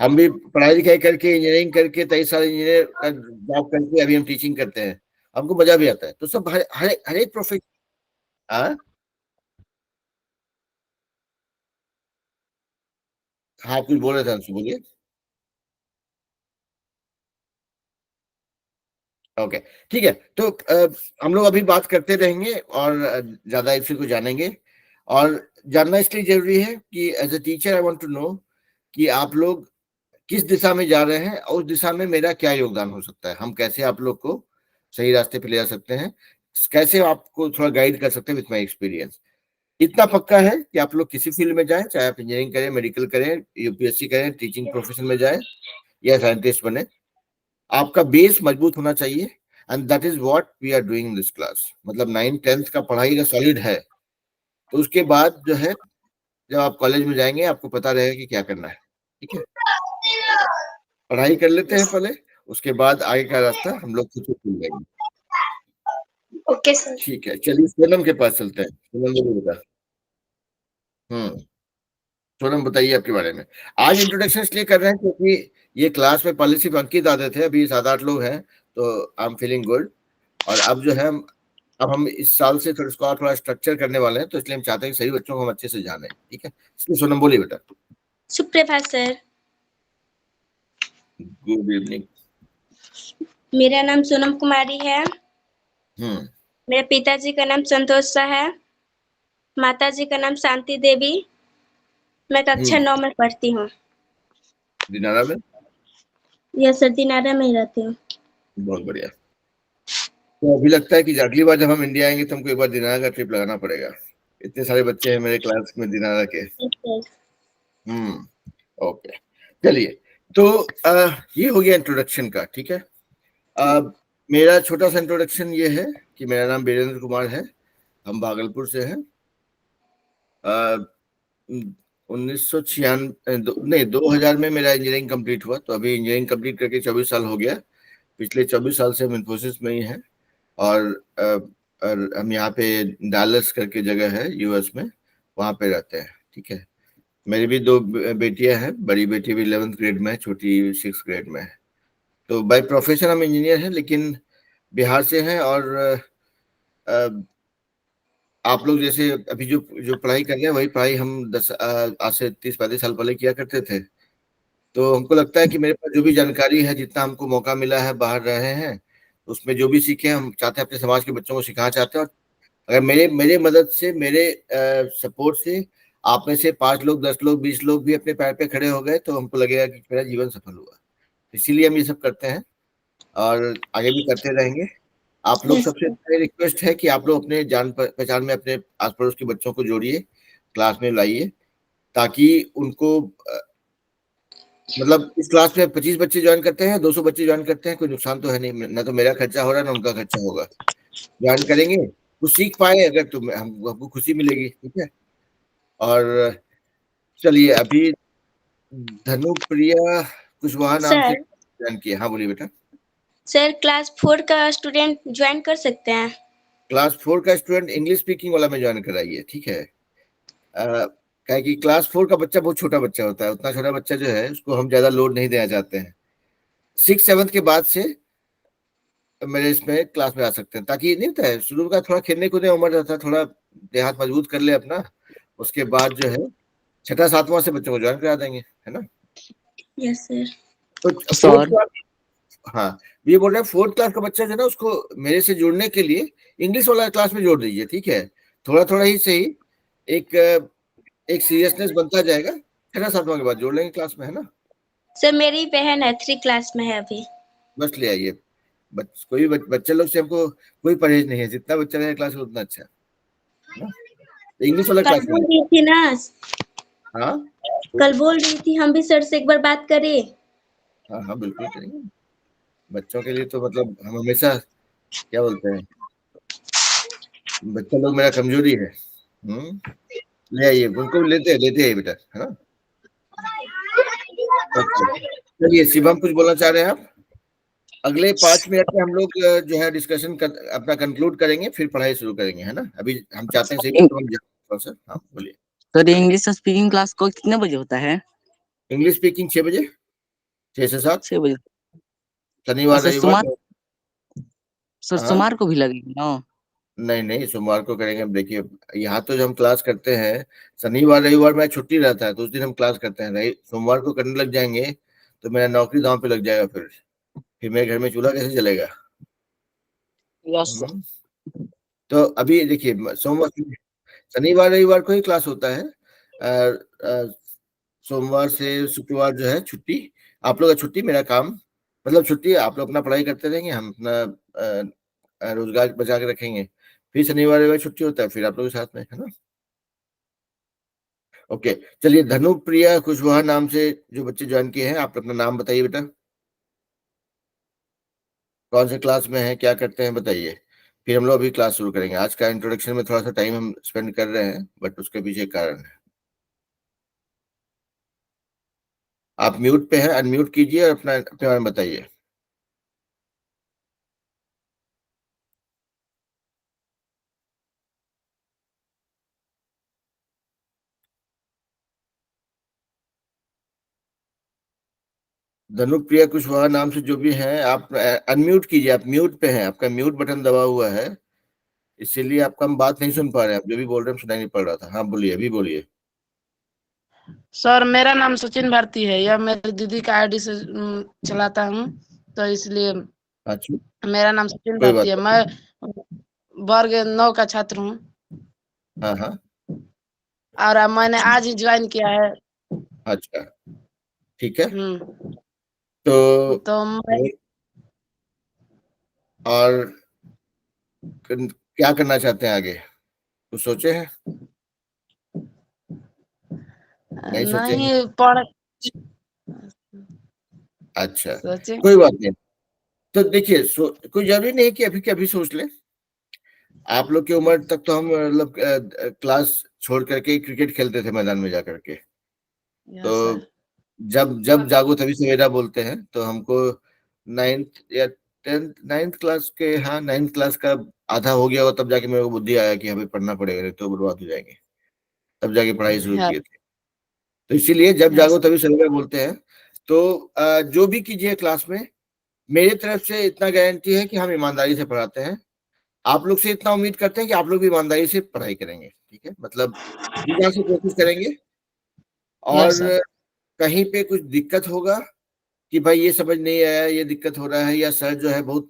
हम भी पढ़ाई लिखाई करके, इंजीनियरिंग करके, 23 साल इंजीनियर का जॉब करके अभी हम टीचिंग करते हैं, हमको मजा भी आता है। तो सब हर एक प्रोफेशन। हाँ हाँ, कुछ बोल रहे थे अंशु, बोलिए। ओके, ठीक है। तो हम लोग अभी बात करते रहेंगे और ज्यादा इसी को जानेंगे। और जानना इसलिए जरूरी है कि as a teacher I want to know कि आप लोग किस दिशा में जा रहे हैं, और उस दिशा में मेरा क्या योगदान हो सकता है। हम कैसे आप लोग को सही रास्ते पे ले जा सकते हैं, कैसे आपको थोड़ा गाइड कर सकते हैं विथ माय एक्सपीरियंस। इतना पक्का है कि आप लोग किसी फील्ड में जाएं, चाहे आप इंजीनियरिंग करें, मेडिकल करें, यूपीएससी करें, टीचिंग प्रोफेशन में जाएं या साइंटिस्ट बने, आपका बेस मजबूत होना चाहिए। And that is what we are doing in this class. मतलब 9th 10th का पढ़ाई का सॉलिड है, तो उसके बाद जो है जब आप कॉलेज में जाएंगे आपको पता रहेगा कि क्या करना है। ठीक है, पढ़ाई कर लेते हैं पहले, उसके बाद आगे का रास्ता हम लोग खुद को चुन लेंगे। Okay sir. ठीक है, चलिए सोनम के पास चलते हैं। सोनम बोलिए बेटा। सोनम बताइए आपके बारे में। आज इंट्रोडक्शन इसलिए कर रहे हैं क्योंकि ये क्लास में पहले सिर्फ अंकित आते थे, अभी 7-8 लोग हैं, तो आई एम फीलिंग गुड। और अब जो है अब हम इस साल से थोड़ा स्ट्रक्चर करने वाले हैं, तो इसलिए हम चाहते हैं कि सही बच्चों को हम अच्छे से जाने। ठीक है, इसलिए सोनम बोलिए बेटा। सुप्रभात सर। Good evening. मेरा नाम सोनम कुमारी है। मेरे पिताजी का नाम संतोष शाह है। माताजी का नाम शांति देवी। मैं कक्षा 9 में पढ़ती हूँ। दिनारा में? यस सर, दिनारा में ही रहती हूँ। बहुत बढ़िया। तो अभी लगता है कि अगली बार जब हम इंडिया आएंगे तो हमको एक बार दिनारा का ट्रिप लगाना पड़ेगा। इतने सारे बच्चे हैं मेरे क्लास में दिनारा के। ओके, चलिए। तो ये हो गया इंट्रोडक्शन का। ठीक है, मेरा छोटा सा इंट्रोडक्शन ये है कि मेरा नाम वीरेंद्र कुमार है, हम भागलपुर से हैं। 1996 नहीं 2000 में मेरा इंजीनियरिंग कंप्लीट हुआ, तो अभी इंजीनियरिंग कंप्लीट करके 24 साल हो गया। पिछले 24 साल से हम इन्फोसिस में ही हैं, और हम यहाँ पे डालस करके जगह है यूएस में, वहाँ पे रहते हैं। ठीक है, मेरी भी 2 बेटियां हैं, बड़ी बेटी भी 11th ग्रेड में है, छोटी 6th ग्रेड में है। तो बाय प्रोफेशन हम इंजीनियर हैं, लेकिन बिहार से हैं। और आप लोग जैसे अभी जो जो पढ़ाई कर रहे हैं वही पढ़ाई हम आज से 30-35 साल पहले किया करते थे। तो हमको लगता है कि मेरे पास जो भी जानकारी है, जितना हमको मौका मिला है, बाहर रहे हैं, उसमें जो भी सीखे हम चाहते हैं अपने समाज के बच्चों को सिखाना चाहते हैं। और अगर मेरे मेरे मदद से, मेरे सपोर्ट से आप में से 5 लोग, 10 लोग, 20 लोग भी अपने पैर पे खड़े हो गए, तो हमको लगेगा कि मेरा जीवन सफल हुआ। इसीलिए हम ये सब करते हैं और आगे भी करते रहेंगे। आप लोग सबसे रिक्वेस्ट है कि आप लोग अपने जान पहचान में अपने आस पड़ोस के बच्चों को जोड़िए, क्लास में लाइए, ताकि उनको मतलब इस क्लास में 25 बच्चे ज्वाइन करते हैं, 200 बच्चे ज्वाइन करते हैं, कोई नुकसान तो है नहीं, ना तो मेरा खर्चा हो रहा है ना उनका खर्चा होगा। ज्वाइन करेंगे कुछ सीख पाए अगर, तो हमको खुशी मिलेगी। ठीक है, और चलिए अभी धनुप्रिया कुशवाहा नाम से सर ज्वाइन किया। हाँ बोलिए बेटा। सर, क्लास 4 का स्टूडेंट ज्वाइन कर सकते हैं? क्लास 4 का स्टूडेंट इंग्लिश स्पीकिंग वाला में ज्वाइन कराइए। ठीक है, क्या कि क्लास 4 का बच्चा बहुत छोटा बच्चा होता है, उतना छोटा बच्चा जो है उसको हम ज्यादा लोड नहीं देना चाहते हैं। 6th 7th के बाद से मेरे इसमें क्लास में आ सकते हैं, ताकि नहीं होता है शुरू का थोड़ा खेलने कूदने उम्र रहता है, थोड़ा देहात मजबूत कर ले अपना, उसके बाद जो है 6ठा 7वां से बच्चों को ज्वाइन करा देंगे, है ना। Yes sir. तो 4th क्लास, हाँ ये बोल रहे हैं 4th क्लास का बच्चा जो है ना, उसको मेरे से जुड़ने के लिए इंग्लिश वाला क्लास में जोड़ दीजिए। ठीक है, थोड़ा थोड़ा ही सही, एक एक सीरियसनेस बनता जाएगा। 6ठा 7वां के बाद जोड़ लेंगे क्लास में, है ना। सर मेरी बहन है 3 क्लास में है अभी। बस ले आइए। कोई बच्चे लोग से हमको कोई परहेज नहीं है, जितना बच्चा रहेगा क्लास में उतना अच्छा है ना। इंग्लिश वाला कल क्लास बोल में। रही थी ना, हाँ कल बोल रही थी हम भी सर से एक बार बात करें। हाँ हाँ बिल्कुल करेंगे। बच्चों के लिए तो मतलब हम हमेशा क्या बोलते हैं, बच्चे लोग मेरा कमजोरी है। ले आइए उनको, लेते हैं बेटा, है ना। चलिए शिवम कुछ बोलना चाह रहे हैं आप? अगले 5 मिनट में हम लोग जो है डिस्कशन अपना कंक्लूड करेंगे, फिर पढ़ाई शुरू करेंगे, है ना। अभी हम चाहते हैं सही सर। हाँ बोलिए। सर इंग्लिश स्पीकिंग क्लास को कितने बजे होता है? इंग्लिश स्पीकिंग 6 बजे, 6 से 7, 6 बजे। शनिवार सर रविवार। हाँ सोमवार को भी लगेगी ना? नहीं नहीं, सोमवार को करेंगे। अब देखिए यहाँ तो जो हम क्लास करते हैं, शनिवार रविवार में छुट्टी रहता है, तो उस दिन हम क्लास करते हैं। रही सोमवार को करने लग जाएंगे तो मेरा नौकरी दांव पे लग जाएगा, फिर मेरे घर में चूल्हा कैसे जलेगा। Yes sir. तो अभी देखिए सोमवार शनिवार रविवार को ही क्लास होता है। सोमवार से शुक्रवार जो है छुट्टी, आप लोग का छुट्टी, मेरा काम मतलब छुट्टी। आप लोग अपना पढ़ाई करते रहेंगे, हम अपना रोजगार बचा के रखेंगे। फिर शनिवार रविवार छुट्टी होता है, फिर आप लोग के साथ में, है ना। ओके, चलिए धनु प्रिया कुशवाहा नाम से जो बच्चे ज्वाइन किए हैं, आप अपना नाम बताइए बेटा, कौन से क्लास में है, क्या करते हैं बताइए, फिर हम लोग अभी क्लास शुरू करेंगे। आज का इंट्रोडक्शन में थोड़ा सा टाइम हम स्पेंड कर रहे हैं, बट उसके पीछे कारण है। आप म्यूट पे हैं, अनम्यूट कीजिए और अपना अपने बारे में बताइए। धनुप्रिया कुशवाहा नाम से जो भी हैं, आप अनम्यूट कीजिए। आप म्यूट पे हैं, आपका म्यूट बटन दबा हुआ है, इसीलिए आपका हम बात नहीं सुन पा रहे हैं। आप जो भी बोल रहे हैं सुनाई नहीं पड़ रहा था। हाँ बोलिए, अभी बोलिए। सर मेरा नाम सचिन भारती है, यह मेरी दीदी का आईडी से चलाता हूँ, तो इसलिए अच्छा, मेरा नाम सचिन कोई भारती बात है। नहीं। मैं वर्ग 9 का छात्र हूँ हाँ हाँ, और मैंने आज ही ज्वाइन किया है। अच्छा ठीक है। तो तो मैं और क्या करना चाहते हैं आगे, कुछ सोचे हैं? नहीं सोचे हैं? नहीं पढ़ अच्छा, सोचे। कोई बात नहीं। तो देखिए, कोई जरूरी नहीं कि अभी के अभी सोच लें। आप लोग की उम्र तक तो हम मतलब क्लास छोड़ करके क्रिकेट खेलते थे मैदान में जा करके। तो सर जब जब जागो तभी सवेरा बोलते हैं, तो हमको 9th या 10th 9th क्लास के, हाँ 9th क्लास का आधा हो गया हो तब जाके मेरे को बुद्धि आया कि हमें पढ़ना पड़ेगा, नहीं तो बर्बाद हो जाएंगे। तब जाके पढ़ाई शुरू या, किए थे। तो इसीलिए जब या जागो सर। तभी सवेरा बोलते हैं। तो जो भी कीजिए क्लास में, मेरी तरफ से इतना गारंटी है कि हम ईमानदारी से पढ़ाते हैं। आप लोग से इतना उम्मीद करते हैं कि आप लोग भी ईमानदारी से पढ़ाई करेंगे, ठीक है? मतलब जी जान से कोशिश करेंगे। या और सर। कहीं पे कुछ दिक्कत होगा कि भाई ये समझ नहीं आया, ये दिक्कत हो रहा है, या सर जो है बहुत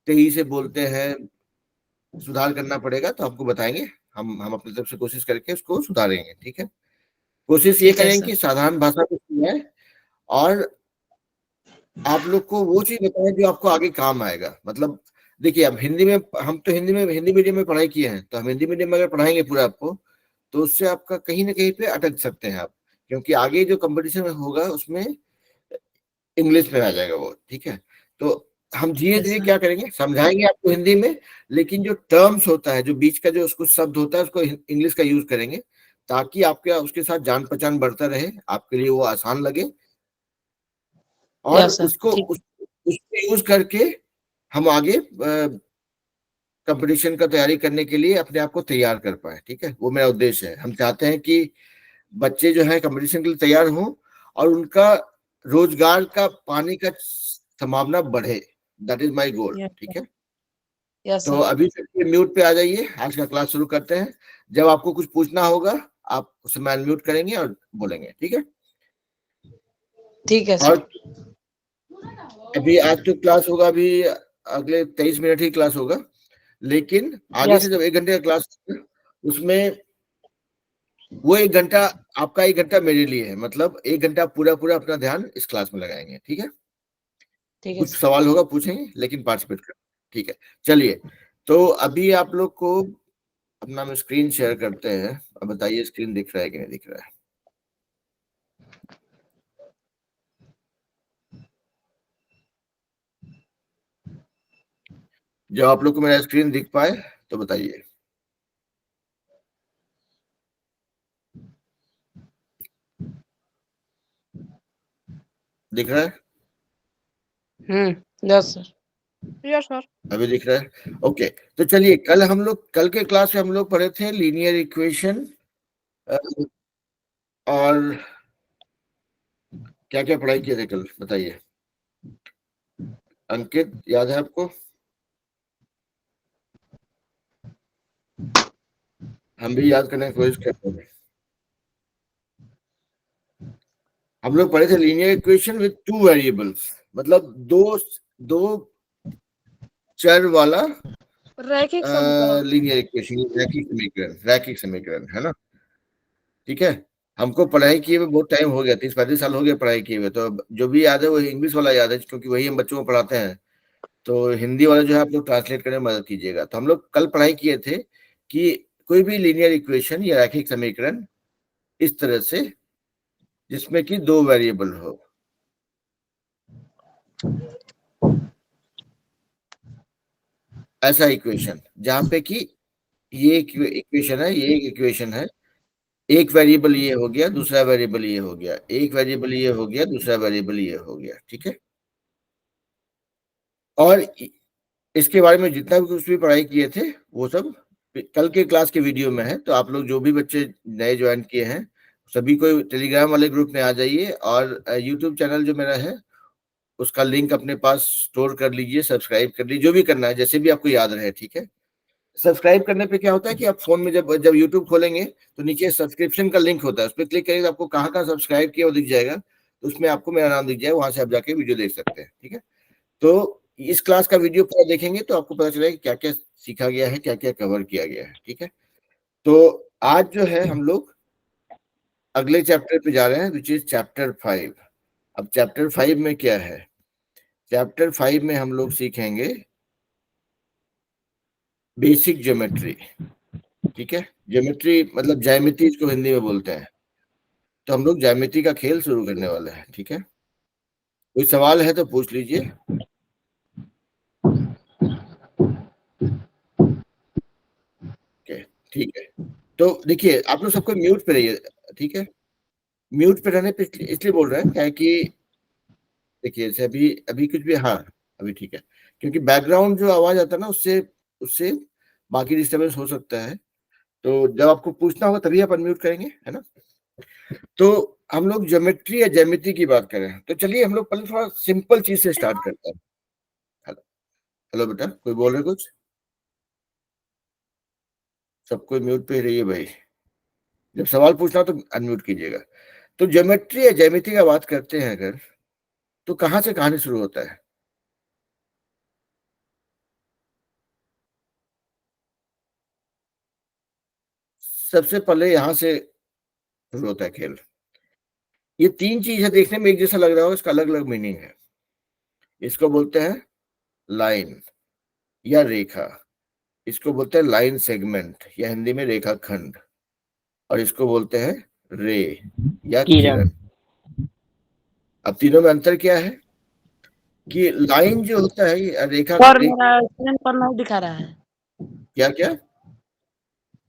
तेजी से बोलते हैं, सुधार करना पड़ेगा, तो आपको बताएंगे। हम अपनी तरफ से कोशिश करके उसको सुधारेंगे, ठीक है? कोशिश ये ठीक है करेंगे सर। कि साधारण भाषा में सुनाएं और आप लोग को वो चीज बताएं जो आपको आगे काम आएगा। मतलब देखिए, अब हिंदी में, हम तो हिंदी मीडियम में पढ़ाई किए हैं, तो हम हिंदी मीडियम में अगर पढ़ाएंगे पूरा आपको, तो उससे आपका कहीं ना कहीं पे अटक सकते हैं आप, क्योंकि आगे जो कंपटीशन होगा उसमें इंग्लिश में आ जाएगा वो, ठीक है? तो हम धीरे यस धीरे सर। क्या करेंगे, समझाएंगे आपको हिंदी में, लेकिन जो टर्म्स होता है, जो बीच का जो कुछ शब्द होता है, उसको इंग्लिश का यूज करेंगे, ताकि आपके उसके साथ जान पहचान बढ़ता रहे, आपके लिए वो आसान लगे। और यस सर। उसको ठीक। उसको यूज करके हम आगे कंपटीशन का तैयारी करने के लिए अपने आप को तैयार कर पाए, ठीक है? वो मेरा उद्देश्य है। हम चाहते हैं कि बच्चे जो है कंपटीशन के लिए तैयार हों और उनका रोजगार का पाने का संभावना बढ़े। That is my goal, yes ठीक सर। है? यस तो सर। अभी म्यूट पे आ जाइए, आज का क्लास शुरू करते हैं। जब आपको कुछ पूछना होगा, आप उस समय अनम्यूट करेंगे और बोलेंगे, ठीक है? ठीक है और सर। अभी आज तो क्लास होगा, अभी अगले 23 मिनट ही क्लास होगा, लेकिन आगे से यस जब 1 घंटे का क्लास होगा, उसमें वो 1 घंटा आपका, 1 घंटा मेरे लिए है। मतलब 1 घंटा पूरा पूरा अपना ध्यान इस क्लास में लगाएंगे, ठीक है? ठीक है कुछ सर। सवाल होगा पूछेंगे, लेकिन पार्टिसिपेट कर, ठीक है? चलिए, तो अभी आप लोग को अपना हम स्क्रीन शेयर करते हैं। अब बताइए स्क्रीन दिख रहा है कि नहीं दिख रहा है? जब आप लोग को मेरा स्क्रीन दिख पाए तो बताइए। दिख रहा है? Yes sir. Yes sir. अभी दिख रहा है? ओके, तो चलिए, कल के क्लास में हम लोग पढ़े थे लीनियर इक्वेशन, और क्या क्या पढ़ाई किए थे कल, बताइए। अंकित, याद है आपको? हम भी याद करने की कोशिश करते हैं। हम लोग पढ़े थे लीनियर इक्वेशन विद 2 वेरिएबल्स, मतलब दो दो चर वाला रैखिक समीकरण। लीनियर इक्वेशन, रैखिक समीकरण, है ना? ठीक है। हमको पढ़ाई किए हुए बहुत टाइम हो गया, 30-35 साल हो गया पढ़ाई किए हुए। तो अब जो भी याद है वो इंग्लिश वाला याद है, क्योंकि वही हम बच्चों को पढ़ाते हैं। तो हिंदी वाला जो है आप लोग ट्रांसलेट करने में मदद कीजिएगा। तो हम लोग कल पढ़ाई किए थे कि कोई भी लीनियर इक्वेशन या रैखिक समीकरण इस तरह से जिसमें कि 2 वेरिएबल हो। ऐसा इक्वेशन जहां पे कि ये इक्वेशन है, ये इक्वेशन है, एक वेरिएबल ये हो गया, दूसरा वेरिएबल ये हो गया, एक वेरिएबल ये हो गया, दूसरा वेरिएबल ये हो गया, ठीक है। और इसके बारे में जितना भी कुछ भी पढ़ाई किए थे वो सब कल के क्लास के वीडियो में है। तो आप लोग जो भी बच्चे नए ज्वाइन किए हैं सभी को टेलीग्राम वाले ग्रुप में आ जाइए और यूट्यूब चैनल जो मेरा है उसका लिंक अपने पास स्टोर कर लीजिए, सब्सक्राइब कर लीजिए, जो भी करना है जैसे भी आपको याद रहे, ठीक है। सब्सक्राइब करने पे क्या होता है कि आप फोन में जब यूट्यूब खोलेंगे तो नीचे सब्सक्रिप्शन का लिंक होता है, उस पर क्लिक करेंगे तो आपको कहाँ कहाँ सब्सक्राइब किया वो दिख जाएगा, तो उसमें आपको मेरा नाम दिख जाएगा, वहां से आप जाके वीडियो देख सकते हैं, ठीक है। तो इस क्लास का वीडियो पूरा देखेंगे तो आपको पता चलेगा कि क्या क्या सीखा गया है, क्या क्या कवर किया गया है, ठीक है। तो आज जो है हम लोग अगले चैप्टर पे जा रहे हैं विच इज चैप्टर 5। अब चैप्टर 5 में क्या है? चैप्टर 5 में हम लोग सीखेंगे बेसिक ज्योमेट्री, ठीक है। ज्योमेट्री मतलब ज्यामिति इसको हिंदी में बोलते हैं। तो हम लोग ज्यामिति का खेल शुरू करने वाले हैं, ठीक है। कोई सवाल है तो पूछ लीजिए। ठीक है, तो देखिए आप लोग सबको म्यूट पे रहिए, ठीक है। म्यूट पे रहने पे इसलिए बोल रहे हैं क्या है कि देखिए जैसे अभी कुछ भी, हाँ अभी ठीक है, क्योंकि बैकग्राउंड जो आवाज आता है ना उससे उससे बाकी डिस्टर्बेंस हो सकता है। तो जब आपको पूछना होगा तभी आप अनम्यूट करेंगे, है ना। तो हम लोग ज्योमेट्री या ज्यामिति की बात करें तो चलिए हम लोग पहले थोड़ा सिंपल चीज से स्टार्ट करते हैं। हेलो हेलो बेटा, कोई बोल रहे कुछ? सबको म्यूट पे रहिए भाई, जब सवाल पूछना तो अनम्यूट कीजिएगा। तो ज्योमेट्री या ज्यामिति का बात करते हैं अगर, तो कहां से कहानी शुरू होता है? सबसे पहले यहां से शुरू होता है खेल। ये 3 चीज है, देखने में एक जैसा लग रहा हो, इसका अलग अलग मीनिंग है। इसको बोलते हैं लाइन या रेखा, इसको बोलते हैं लाइन सेगमेंट या हिंदी में रेखा खंड, और इसको बोलते हैं रे या किरण। अब तीनों में अंतर क्या है कि लाइन जो होता है रेखा, पर मेरा स्क्रीन पर नहीं दिखा रहा है, क्या क्या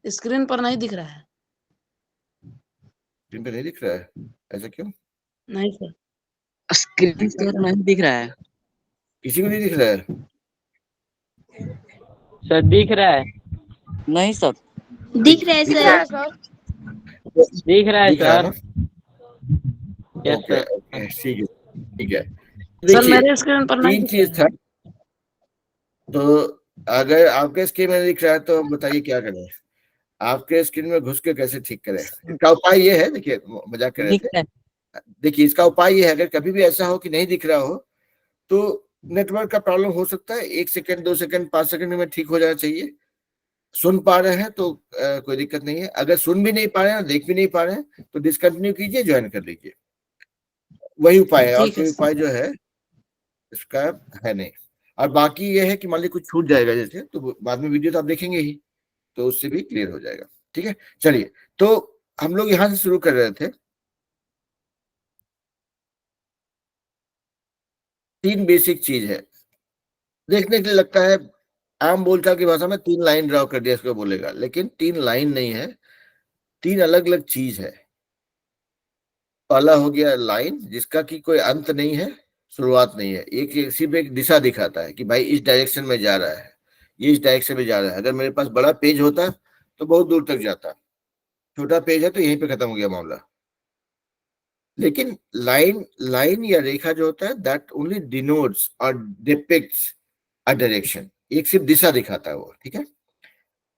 स्क्रीन पर नहीं दिख रहा है। स्क्रीन पे नहीं दिख रहा है? ऐसा क्यों? नहीं सर, स्क्रीन पर नहीं दिख रहा है। किसी को नहीं दिख रहा है? सर दिख रहा है, नहीं सर, दिख रहा है दिख रहा है सर। सर। दिख रहा है दिख रहा है सर। ना? Yes okay sir. ओके, ठीक है ठीक है। सर देखिए मेरे स्क्रीन पर नहीं 3 दिख चीज रहा था, तो अगर आपके स्क्रीन में दिख रहा है तो बताइए क्या करें, आपके स्क्रीन में घुस के कैसे ठीक करें? इसका उपाय ये है, देखिए मजाक कर रहे दिख थे, रहा है। देखिए इसका उपाय ये है अगर कभी भी ऐसा हो कि नहीं दिख रहा हो तो नेटवर्क का प्रॉब्लम हो सकता है, 1 सेकंड 2 सेकंड 5 सेकंड में ठीक हो जाना चाहिए। सुन पा रहे हैं तो कोई दिक्कत नहीं है, अगर सुन भी नहीं पा रहे हैं देख भी नहीं पा रहे हैं तो डिसकंटिन्यू कीजिए, ज्वाइन कर लीजिए, वही उपाय है, और ठीक है कोई सर। उपाय जो है इसका है नहीं। और बाकी ये है कि मान लीजिए कुछ छूट जाएगा जैसे, तो बाद में वीडियो तो आप देखेंगे ही, तो उससे भी क्लियर हो जाएगा, ठीक है। चलिए, तो हम लोग यहां से शुरू कर रहे थे। 3 बेसिक चीज है, देखने के लिए लगता है आम बोलचाल की भाषा में 3 लाइन ड्रॉ कर दिया इसको बोलेगा, लेकिन 3 लाइन नहीं है, 3 अलग अलग चीज है। पहला हो गया लाइन जिसका कि कोई अंत नहीं है, शुरुआत नहीं है, एक सिर्फ एक दिशा दिखाता है कि भाई इस डायरेक्शन में जा रहा है, ये इस डायरेक्शन में जा रहा है। अगर मेरे पास बड़ा पेज होता तो बहुत दूर तक जाता, छोटा पेज है तो यहीं पे खत्म हो गया मामला। लेकिन लाइन लाइन या रेखा जो होता है दैट ओनली डिनोट्स और डिपिक्ट्स अ डायरेक्शन, एक सिर्फ दिशा दिखाता है वो, ठीक है।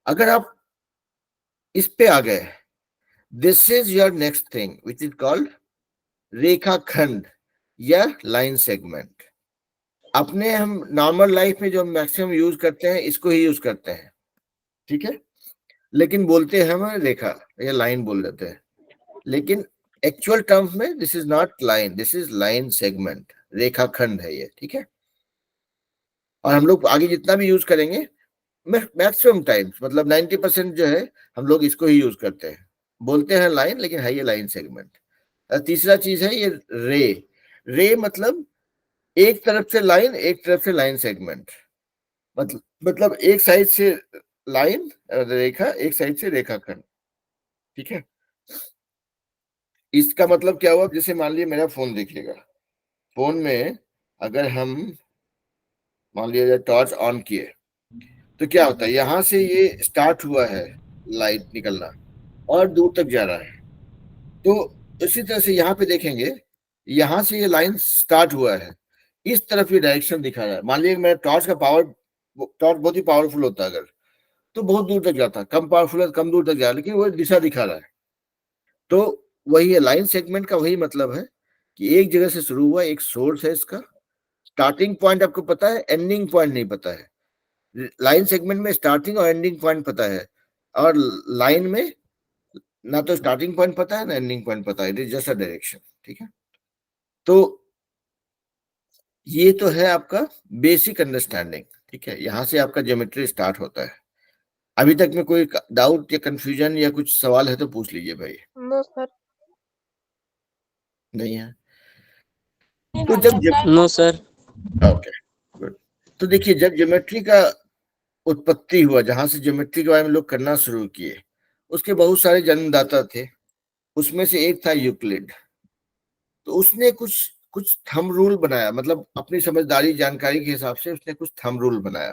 अगर आप इस पे आ गए, this is your next thing which is called rekha khand या लाइन सेगमेंट। अपने हम नॉर्मल लाइफ में जो मैक्सिमम यूज करते हैं इसको ही यूज करते हैं, ठीक है, लेकिन बोलते हैं हम रेखा या लाइन बोल देते हैं, लेकिन एक्चुअल टर्म्स में this is not line, this is line segment, रेखा खंड है ये, ठीक है। और हम लोग आगे जितना भी यूज करेंगे मैक्सिमम टाइम्स मतलब 90% जो है हम लोग इसको ही यूज करते हैं, बोलते हैं लाइन, लेकिन है ये लाइन सेगमेंट। तीसरा चीज है ये रे। रे मतलब एक तरफ से लाइन, एक तरफ से लाइन सेगमेंट, मतलब एक साइड से लाइन रेखा, एक साइड से रेखाखंड। ठीक है, इसका मतलब क्या हुआ, जैसे मान लीजिए मेरा फोन देखिएगा, फोन में अगर हम मान लीजिए टॉर्च ऑन किए तो क्या होता है, यहां से ये स्टार्ट हुआ है लाइट निकलना और दूर तक जा रहा है। तो इसी तरह से यहाँ पे देखेंगे, यहां से ये लाइन स्टार्ट हुआ है, इस तरफ ये डायरेक्शन दिखा रहा है। मान लीजिए मेरा टॉर्च का पावर, टॉर्च बहुत ही पावरफुल होता है अगर, तो बहुत दूर तक जाता है, कम पावरफुल है कम दूर तक जा रहा है, लेकिन वो दिशा दिखा रहा है। तो वही है लाइन सेगमेंट का, वही मतलब है कि एक जगह से शुरू हुआ, एक सोर्स है इसका, स्टार्टिंग पॉइंट आपको पता है, एंडिंग पॉइंट नहीं पता है। लाइन सेगमेंट में स्टार्टिंग और एंडिंग पॉइंट पता है, और लाइन में ना तो स्टार्टिंग पॉइंट पता है ना एंडिंग पॉइंट पता है, it is just a direction. ठीक है, तो ये तो है आपका बेसिक अंडरस्टैंडिंग। ठीक है, यहां से आपका ज्योमेट्री स्टार्ट होता है। अभी तक में कोई डाउट या कंफ्यूजन या कुछ सवाल है तो पूछ लीजिए भाई। No sir. नहीं है तो जब नो सर। Okay good. तो देखिए, जब ज्योमेट्री का उत्पत्ति हुआ, जहां से ज्योमेट्री के बारे में लोग करना शुरू किए, उसके बहुत सारे जन्मदाता थे। उसमें से एक था यूक्लिड। तो उसने कुछ कुछ थंब रूल बनाया, मतलब अपनी समझदारी जानकारी के हिसाब से उसने कुछ थंब रूल बनाया,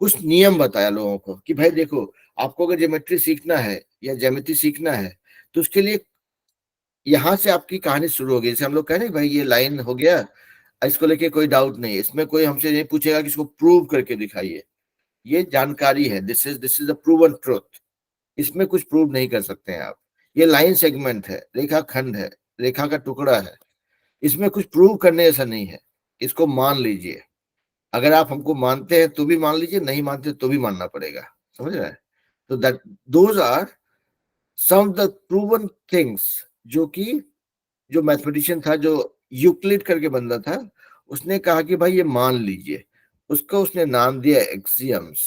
कुछ नियम बताया लोगों को कि भाई देखो, आपको अगर ज्योमेट्री सीखना है या ज्यामिति सीखना है तो उसके लिए यहाँ से आपकी कहानी शुरू होगी। जैसे हम लोग कह रहे हैं भाई ये लाइन हो गया, इसको लेके कोई डाउट नहीं है, इसमें कोई हमसे नहीं पूछेगा कि इसको प्रूव करके दिखाइए, ये जानकारी है, this is a proven truth, इसमें कुछ प्रूव नहीं कर सकते हैं आप। ये लाइन सेगमेंट है, रेखा खंड है, रेखा का टुकड़ा है, इसमें कुछ प्रूव करने जैसा नहीं है, इसको मान लीजिए। अगर आप हमको मानते हैं तो भी मान लीजिए, नहीं मानते तो भी मानना पड़ेगा, समझ रहे हैं। तो that those are some the proven things, जो मैथमेटिशियन था, जो यूक्लिड करके बंदा था, उसने कहा कि भाई ये मान लीजिए। उसको उसने नाम दिया एक्सियम्स।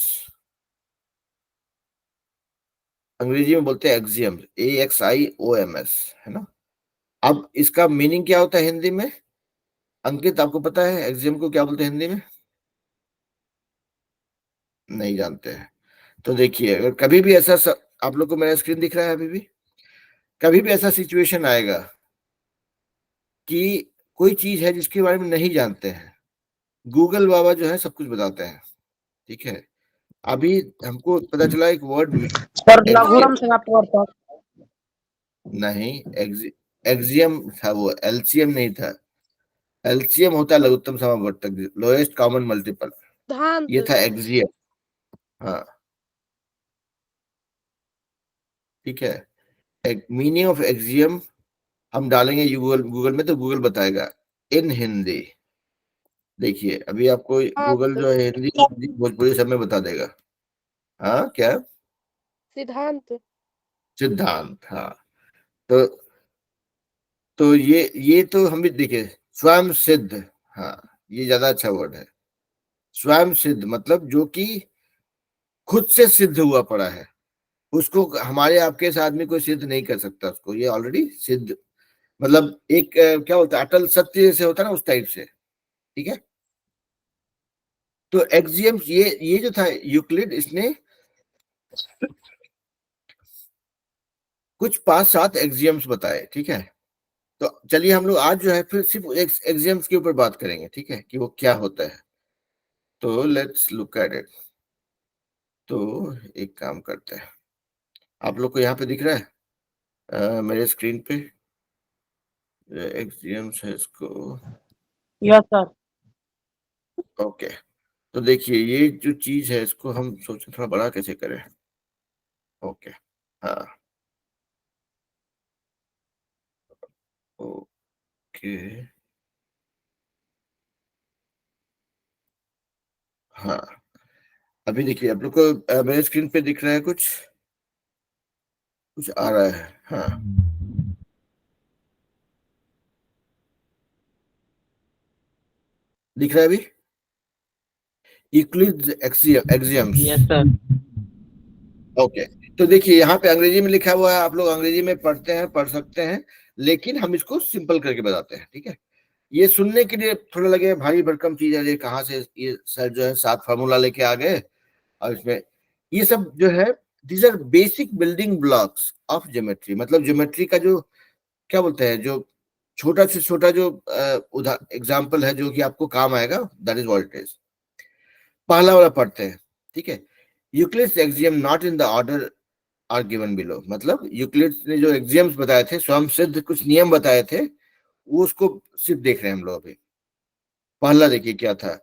अंग्रेजी में बोलते हैं एक्सियम्स, AXIOMS, है ना। अब इसका मीनिंग क्या होता है हिंदी में? अंकित आपको पता है एक्सियम को क्या बोलते हैं हिंदी में? नहीं जानते हैं? तो देखिए, अगर कभी भी ऐसा आप लोग को मेरा स्क्रीन दिख रहा है अभी भी, कभी भी ऐसा सिचुएशन आएगा कि कोई चीज है जिसके बारे में नहीं जानते हैं, गूगल बाबा जो है सब कुछ बताते हैं। ठीक है, अभी हमको पता चला एक वर्ड सर लघुरम समाप्त था। नहीं, एक्सियम था वो, एलसीएम नहीं था। एलसीएम होता है लघुत्तम समावर्तक, लोएस्ट कॉमन मल्टीपल, ये था एक्सियम। हाँ ठीक है, एक मीनिंग ऑफ एक्सियम हम डालेंगे गूगल में तो गूगल बताएगा इन हिंदी। देखिए अभी आपको गूगल जो है हिंदी भोजपुरी सब में बता देगा। हाँ क्या? सिद्धांत। सिद्धांत, हाँ। तो ये तो हम भी देखे, स्वयं सिद्ध, हाँ ये ज्यादा अच्छा वर्ड है। स्वयं सिद्ध मतलब जो कि खुद से सिद्ध हुआ पड़ा है, उसको हमारे आपके से आदमी कोई सिद्ध नहीं कर सकता उसको, ये ऑलरेडी सिद्ध, मतलब एक क्या बोलते हैं, अटल सत्य से होता है ना, उस टाइप से। ठीक है, तो एक्सियम्स, ये जो था यूक्लिड, इसने कुछ 5-7 एक्सियम्स बताए। ठीक है, तो चलिए हम लोग आज जो है फिर सिर्फ एक्सियम्स के ऊपर बात करेंगे, ठीक है, कि वो क्या होता है। तो लेट्स लुक एट इट। तो एक काम करते हैं, आप लोग को यहाँ पे दिख रहा है मेरे स्क्रीन पे एक्सियम्स है इसको? Yes sir. ओके, तो देखिए ये जो चीज है इसको हम सोचें थोड़ा बड़ा कैसे करें। ओके, हाँ ओके, हाँ अभी देखिए आप लोग को मेरे स्क्रीन पे दिख रहा है, कुछ आ रहा है? हाँ दिख रहा है अभी Euclid axioms. Yes sir. Okay, तो देखिए यहाँ पे अंग्रेजी में लिखा हुआ है, आप लोग अंग्रेजी में पढ़ते हैं, पढ़ सकते हैं, लेकिन हम इसको सिंपल करके बताते हैं, ठीक है। ये सुनने के लिए थोड़ा लगे भारी भरकम चीज है, ये कहाँ से ये सर जो है 7 फार्मूला लेके आ गए, और इसमें ये सब जो है these are basic building blocks of geometry. मतलब ज्योमेट्री का जो क्या बोलते हैं, जो छोटा से छोटा जो एग्जाम्पल है जो कि आपको काम आएगा, that is what it is. पहला वाला पढ़ते हैं, ठीक है। Euclid's axiom not in the order are given below. मतलब यूक्लिड्स ने जो एक्सियम्स बताए थे, स्वयं सिद्ध कुछ नियम बताए थे, वो उसको सिर्फ देख रहे हैं हम लोग अभी। पहला देखिए क्या था,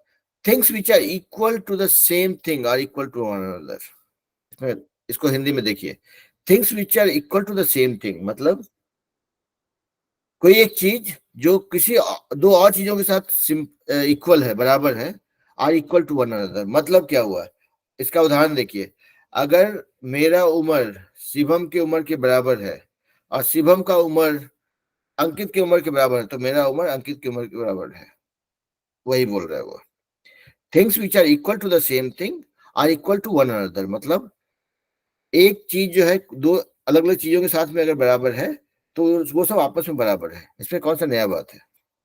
things which are equal to the same thing are equal to one another. इसको हिंदी में देखिए, things which are equal to the same thing मतलब कोई एक चीज जो किसी दो और चीजों के साथ इक्वल है, बराबर है, are equal to one another. मतलब क्या हुआ, इसका उदाहरण देखिए, अगर मेरा उम्र शिवम की उम्र के बराबर है और शिवम का उम्र अंकित की उम्र के बराबर है, तो मेरा उम्र अंकित की उम्र के बराबर है। वही बोल रहा है वो, things which are equal to the same thing are equal to one another. मतलब एक चीज जो है दो अलग अलग चीजों के साथ में अगर बराबर है तो वो सब आपस में बराबर है। इसमें कौन सा नया बात है,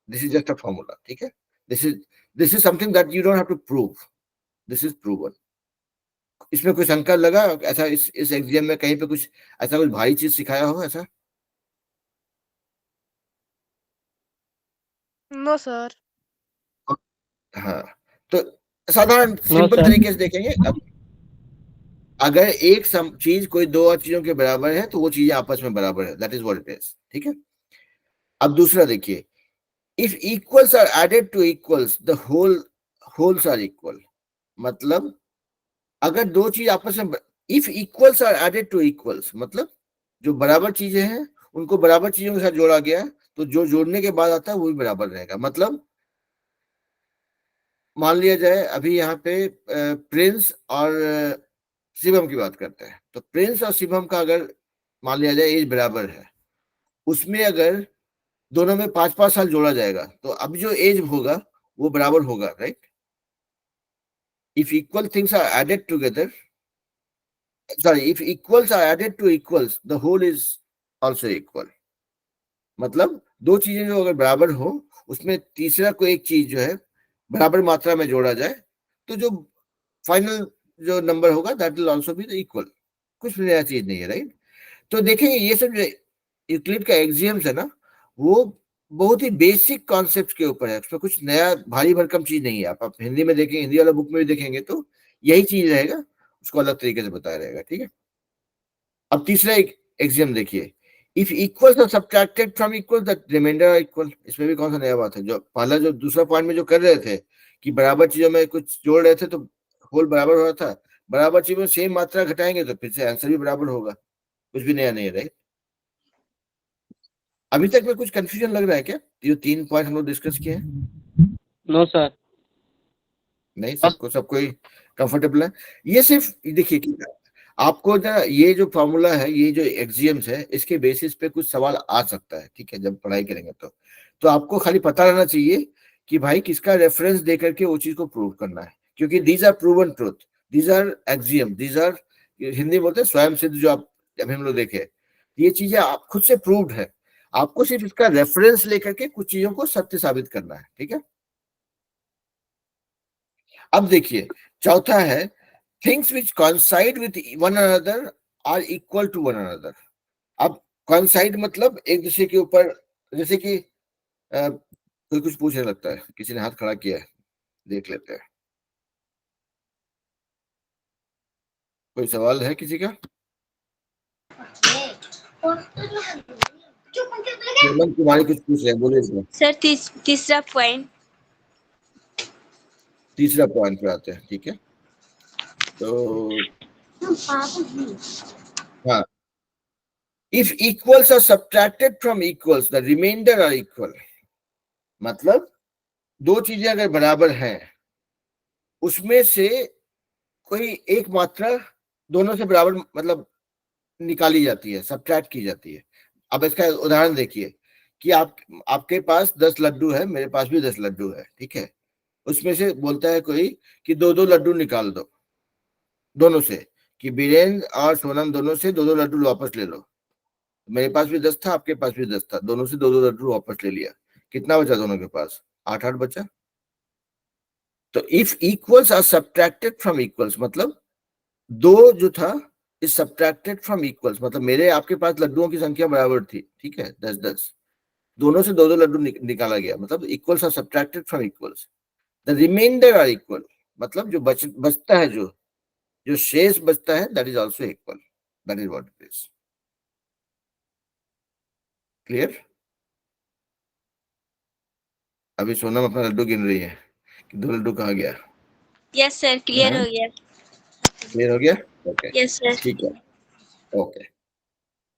this is just a formula, ठीक है। This is something that you don't have to prove, this is proven. इसमें कोई शंका लगा ऐसा, इस एग्जाम में कहीं पे कुछ ऐसा कुछ भारी चीज सिखाया हो ऐसा? No sir. हाँ, तो साधारण नो सिंपल सर। तरीके से देखेंगे। अब अगर एक चीज कोई दो और चीजों के बराबर है तो वो चीजें आपस में बराबर है, that is what it is, ठीक है। अब दूसरा देखिए, if equals are added to equals the wholes are equal. मतलब अगर दो चीज आपस में, if equals are added to equals मतलब जो बराबर चीजें हैं उनको बराबर चीजों के साथ जोड़ा गया, तो जो जोड़ने के बाद आता है वो भी बराबर रहेगा। मतलब मान लिया जाए अभी यहाँ पे प्रिंस और शिवम की बात करते हैं, तो प्रिंस और शिवम का अगर मान लिया जाए एज बराबर है, उसमें अगर दोनों में 5-5 साल जोड़ा जाएगा तो अब जो एज होगा वो बराबर होगा, right. If equal things are added together, sorry, if equals are added to equals the whole is also equal. मतलब दो चीजें जो अगर बराबर हो उसमें तीसरा कोई एक चीज जो है बराबर मात्रा में जोड़ा जाए तो जो फाइनल जो नंबर होगा that will also be equal. कुछ भी नया चीज नहीं है, राइट। तो देखेंगे ये सब जो यूक्लिड का एक्सियम्स है ना, वो बहुत ही बेसिक कॉन्सेप्ट के ऊपर है, उसमें कुछ नया भारी भरकम चीज नहीं है। आप हिंदी में देखेंगे, हिंदी वाला बुक में भी देखेंगे तो यही चीज रहेगा, उसको अलग तरीके से बताया रहेगा, ठीक है। अब तीसरा एक एक्सियम देखिए, if equals are subtracted from equal the remainder are equal. इसमें भी कौन सा नया बात है, जो पहला जो दूसरा पॉइंट में जो कर रहे थे कि बराबर चीजों में कुछ जोड़ रहे थे तो होल बराबर हो रहा था, बराबर चीजों में सेम मात्रा घटाएंगे तो फिर से आंसर भी बराबर होगा। कुछ भी नया नहीं है, राइट। अभी तक में कुछ कंफ्यूजन लग रहा है क्या, ये 3 पॉइंट हम लोग डिस्कस किए हैं? No sir. नहीं, सब कोई कंफर्टेबल है। ये सिर्फ देखिए कि आपको ना ये जो फॉर्मूला है, ये जो एक्सियम्स है, इसके बेसिस पे कुछ सवाल आ सकता है, ठीक है, जब पढ़ाई करेंगे तो आपको खाली पता रहना चाहिए कि भाई किसका रेफरेंस दे करके वो चीज को प्रूव करना है, क्योंकि these are proven truth, these are axiom, these are Hindi बोलते हैं स्वयं सिद्ध। जो आप अभी हम लोग देखे, ये चीजें आप खुद से प्रूव्ड है, आपको सिर्फ इसका रेफरेंस लेकर के कुछ चीजों को सत्य साबित करना है, ठीक है। अब देखिए चौथा है, things which coincide with one another are equal to one another। अब coincide मतलब एक दूसरे के ऊपर, जैसे कि कोई कुछ पूछने लगता है, किसी ने हाथ खड़ा किया है, देख लेते हैं। कोई सवाल है किसी का? तुम्हारी कुछ पूछ रहे हैं, बोलिए इसमें। सर तीसरा पॉइंट। तीसरा पॉइंट पे आते हैं, ठीक है। तो हाँ, if equals are subtracted from equals the remainder are equal. मतलब दो चीजें अगर बराबर हैं उसमें से कोई एक मात्रा दोनों से बराबर मतलब निकाली जाती है, सब्ट्रैक्ट की जाती है। अब इसका उदाहरण देखिए कि आपके पास 10 लड्डू है, मेरे पास भी 10 लड्डू है, ठीक है। उसमें से बोलता है कोई कि 2-2 लड्डू निकाल दो दोनों से, कि बीरेंद्र और सोनम दोनों से 2-2 लड्डू वापस ले लो। मेरे पास भी 10 था, आपके पास भी 10 था, दोनों से 2-2 लड्डू वापस ले लिया। कितना बचा दोनों के पास? 8-8 बचा। तो if equals are subtracted from equals, मतलब दो जो था इज सब्ट्रैक्टेड फ्रॉम इक्वल्स, मतलब मेरे आपके पास लड्डुओं की संख्या बराबर थी, ठीक है, 10-10, दोनों से 2-2 लड्डू निकाला गया, मतलब equals are subtracted from equals, the remainder are equal, मतलब जो बचता है, जो शेष बचता है, that is also equal, that is what it is. Clear? अभी सोनम अपना लड्डू गिन रही है कि 2 लड्डू कहाँ गया। यस सर, क्लियर हो गया। क्लियर हो गया? Okay, yes sir. ठीक है, ओके।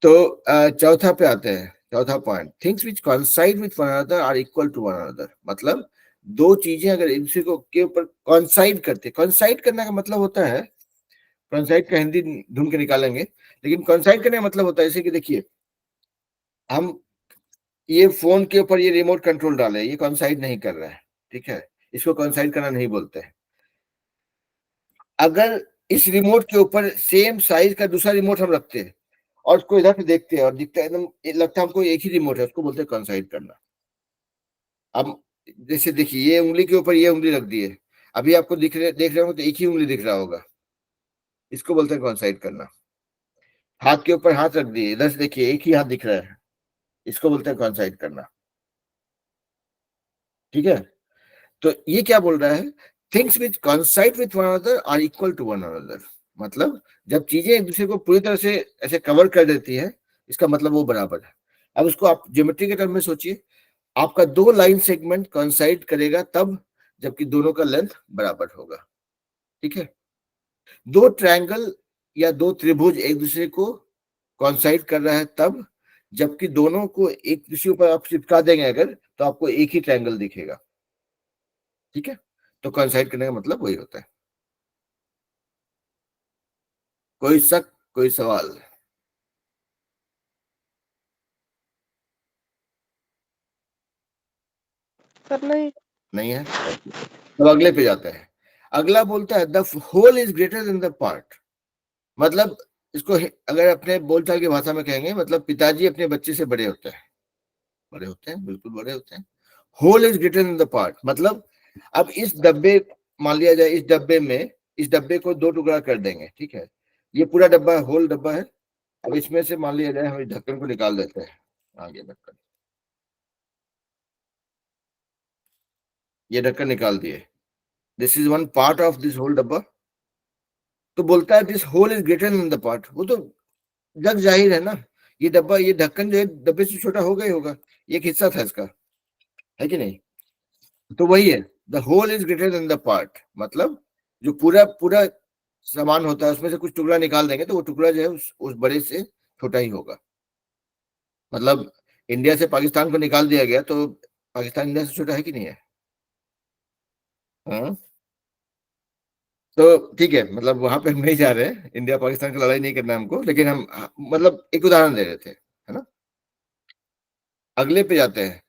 तो चौथा पे आते हैं, चौथा point, things which coincide with one another are equal to one another, मतलब दो चीजें अगर एक दूसरे को के ऊपर कोइंसाइड करते, कोइंसाइड करने का मतलब होता है, कोइंसाइड का हिंदी ढूंढ के निकालेंगे, लेकिन कोइंसाइड करने का मतलब होता है जैसे कि देखिए, हम ये फोन के ऊपर ये रिमोट कंट्रोल डाले, ये कोइंसाइड नहीं कर रहा है, ठीक है, इसको कोइंसाइड करना नहीं बोलते हैं। अगर इस रिमोट के ऊपर सेम साइज का दूसरा रिमोट हम रखते हैं और उसको इधर पे देखते हैं और दिखता है एकदम, लगता है हमको एक ही रिमोट है, उसको बोलते हैं कोइंसाइड करना। अब जैसे देखिए, ये उंगली के ऊपर ये उंगली रख दी है, अभी आपको देख रहे हो तो एक ही उंगली दिख रहा होगा, इसको बोलते हैं कोइंसाइड करना। हाथ के ऊपर हाथ रख दिए, इधर से देखिए एक ही हाथ दिख रहा है, इसको बोलते हैं कोइंसाइड करना, ठीक है। तो ये क्या बोल रहा है, things which coincide with one another are equal to one another, मतलब जब चीजें एक दूसरे को पूरी तरह से ऐसे कवर कर देती है, इसका मतलब वो बराबर है। अब उसको आप ज्योमेट्री के टर्म में सोचिए, आपका 2 लाइन सेगमेंट कोइंसाइड करेगा तब जबकि दोनों का लेंथ बराबर होगा, ठीक है। 2 ट्रायंगल या 2 त्रिभुज एक दूसरे को कोइंसाइड कर रहा है तब जबकि दोनों को एक दूसरे ऊपर आप चिपका देंगे अगर, तो आपको एक ही ट्रायंगल दिखेगा, ठीक है। तो कोइंसाइड करने का मतलब वही होता है। कोई शक, कोई सवाल? पर नहीं है? तो अगले पे जाते हैं। अगला बोलता है the whole is greater than the part, मतलब इसको अगर अपने बोलचाल की भाषा में कहेंगे, मतलब पिताजी अपने बच्चे से बड़े होते हैं, बड़े होते हैं, बिल्कुल बड़े होते हैं। Whole is greater than the part, मतलब अब इस डब्बे, मान लिया जाए इस डब्बे में, इस डब्बे को 2 टुकड़ा कर देंगे, ठीक है, ये पूरा डब्बा होल डब्बा है। अब इसमें से मान लिया जाए हम इस ढक्कन को निकाल देते हैं, आगे ढक्कन, ये ढक्कन निकाल दिए, this is one part of this whole डब्बा। तो बोलता है this whole is greater than the part, वो तो जग जाहिर है ना, ये डब्बा, ये ढक्कन जो है डब्बे से छोटा होगा ही होगा, ये एक हिस्सा था इसका, है कि नहीं। तो वही है, the whole is greater than the part, मतलब जो पूरा पूरा सामान होता है उसमें से कुछ टुकड़ा निकाल देंगे तो वो टुकड़ा जो है उस बड़े से छोटा ही होगा। मतलब इंडिया से पाकिस्तान को निकाल दिया गया तो पाकिस्तान इंडिया से छोटा है कि नहीं है? हाँ, तो ठीक है, मतलब वहां पे हम नहीं जा रहे हैं, इंडिया पाकिस्तान की लड़ाई नहीं करना हमको, लेकिन हम मतलब एक उदाहरण दे रहे थे, है ना। अगले पे जाते हैं,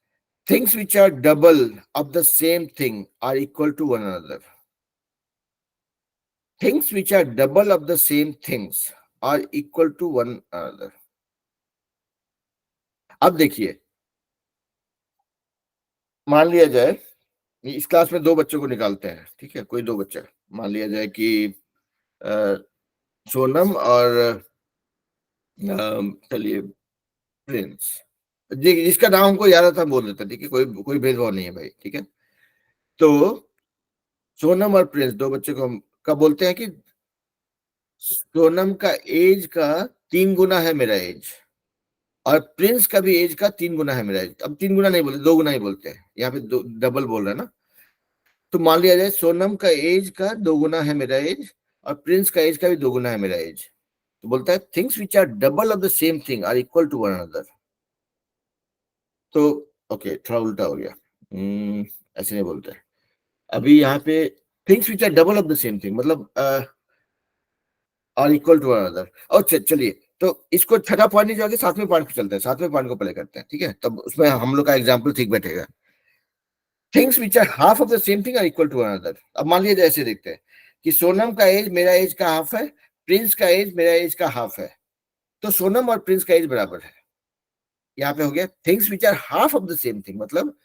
things which are double of the same thing are equal to one another, things which are double of the same things are equal to one another. अब देखिए, मान लिया जाए इस क्लास में 2 बच्चों को निकालते हैं, ठीक है, कोई 2 बच्चे, मान लिया जाए कि सोनम और चलिए प्रिंस, जिसका नाम हमको याद आता बोल देता, ठीक है, कोई कोई भेदभाव नहीं है भाई, ठीक है। तो सोनम और प्रिंस 2 बच्चे को हम कब बोलते हैं कि सोनम का एज का 3 गुना है मेरा एज और प्रिंस का भी एज का 3 गुना है मेरा एज। अब 3 गुना नहीं बोलते, 2 गुना ही बोलते हैं, यहाँ पे डबल बोल रहे हैं ना। तो मान लिया जाए सोनम का एज का 2 गुना है मेरा एज और प्रिंस का एज का भी 2 गुना है मेरा एज, तो बोलता है things which are double of the same thing are equal to one another. तो ओके, थोड़ा उल्टा हो गया, ऐसे नहीं बोलते। अभी यहाँ पे things which are double of the same thing मतलब are equal to one another. और चलिए, तो इसको छठा पॉइंट नहीं जो आगे 7वें पॉइंट पे चलते हैं, 7वें पॉइंट को पहले करते हैं, ठीक है, तब उसमें हम लोग का एग्जाम्पल ठीक बैठेगा। Things which are half of the same thing are equal to one another. अब मान लीजिए ऐसे देखते हैं कि सोनम का एज मेरा एज का हाफ है, प्रिंस का एज मेरा एज का हाफ है, तो सोनम और प्रिंस का एज बराबर है। यहाँ पे हो गया things which are half of the same thing, मतलब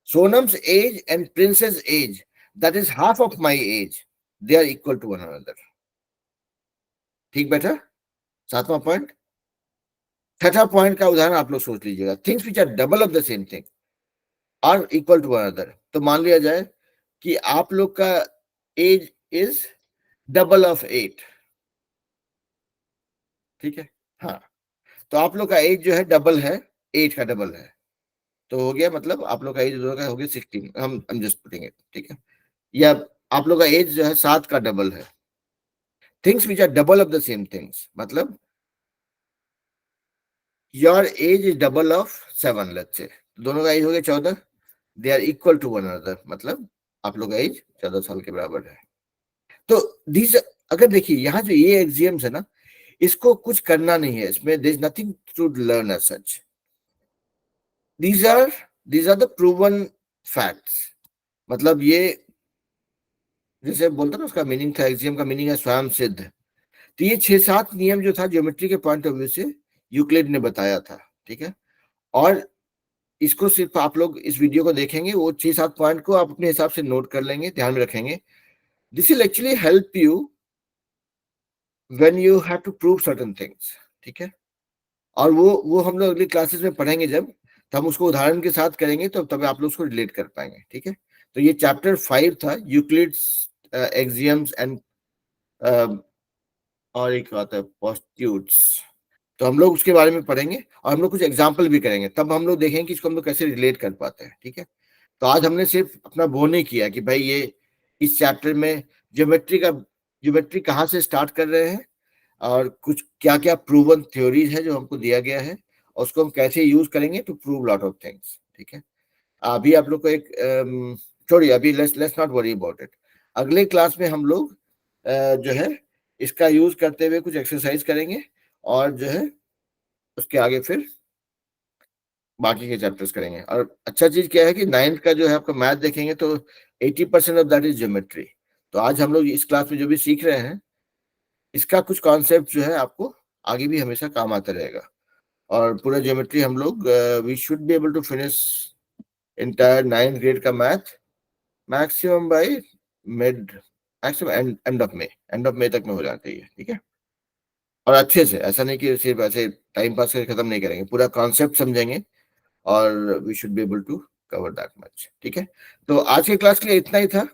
Sonam's age and Prince's age that is half of my age, they are equal to one another. ठीक बेटा, 7वां पॉइंट। 6ठा पॉइंट का उदाहरण आप लोग सोच लीजिएगा, things which are double of the same thing are equal to one another. तो मान लिया जाए कि आप लोग का एज इज डबल ऑफ 8, ठीक है। हाँ, तो आप लोग का एज जो है डबल है, 8 का डबल है, तो हो गया मतलब आप लोग का एज दोनों का हो गया 16। हम जस्ट पुटिंग इट, ठीक है। या आप लोग का एज जो है 7 का डबल है। Things which are double of the same things, मतलब your age is double of 7, let's say, दोनों का एज हो गया 14, they are equal to one another, मतलब आप लोग का एज 14 साल के बराबर है। तो दिस, अगर देखिए यहाँ जो ये एक्सियम्स है ना, इसको कुछ करना नहीं है, इसमें there is nothing to learn as such. these are the proven facts, मतलब ये जैसे बोलते ना, उसका मीनिंग था, एक्सियम का मीनिंग है स्वयं सिद्ध। तो ये 6-7 नियम जो था ज्योमेट्री के पॉइंट ऑफ व्यू से यूक्लिड ने बताया था, ठीक है। और इसको सिर्फ आप लोग इस वीडियो को देखेंगे, वो 6-7 पॉइंट को आप अपने हिसाब से नोट कर लेंगे, ध्यान में रखेंगे। This will actually help you when you have to prove certain things, ठीक है। और वो हम लोग अगली क्लासेस में पढ़ेंगे जब, तो हम उसको उदाहरण के साथ करेंगे, तो तब आप लोग उसको रिलेट कर पाएंगे, ठीक है। तो ये चैप्टर 5 था, यूक्लिड्स एक्सियम्स एंड और एक आता है पोस्ट्यूट्स। तो हम लोग उसके बारे में पढ़ेंगे और हम लोग कुछ एग्जाम्पल भी करेंगे, तब हम लोग देखेंगे कि इसको हम लोग कैसे रिलेट कर पाते हैं, ठीक है। तो आज हमने सिर्फ अपना वो नहीं किया कि भाई ये इस चैप्टर में ज्योमेट्री कहाँ से स्टार्ट कर रहे हैं और कुछ क्या क्या प्रूवन थ्योरीज है जो हमको दिया गया है, और उसको हम कैसे यूज करेंगे to prove lot of things, ठीक है। अभी आप लोग को एक छोड़िए, अभी let's not worry about it. अगले क्लास में हम लोग जो है इसका यूज करते हुए कुछ एक्सरसाइज करेंगे, और जो है उसके आगे फिर बाकी के चैप्टर्स करेंगे। और अच्छा चीज क्या है कि 9th का जो है आपका मैथ देखेंगे तो 80% ऑफ दैट इज ज्योमेट्री। तो आज हम लोग इस क्लास में जो भी सीख रहे हैं, इसका कुछ कॉन्सेप्ट जो है आपको आगे भी हमेशा काम आता रहेगा। और पूरा ज्योमेट्री हम लोग we should be able to finish entire 9th grade का math maximum by maximum end of May तक में हो जाना चाहिए, ठीक है। और अच्छे से, ऐसा नहीं कि सिर्फ ऐसे टाइम पास करके खत्म नहीं करेंगे, पूरा कॉन्सेप्ट समझेंगे, और we should be able to cover that much, ठीक है। तो आज के क्लास के लिए इतना ही था।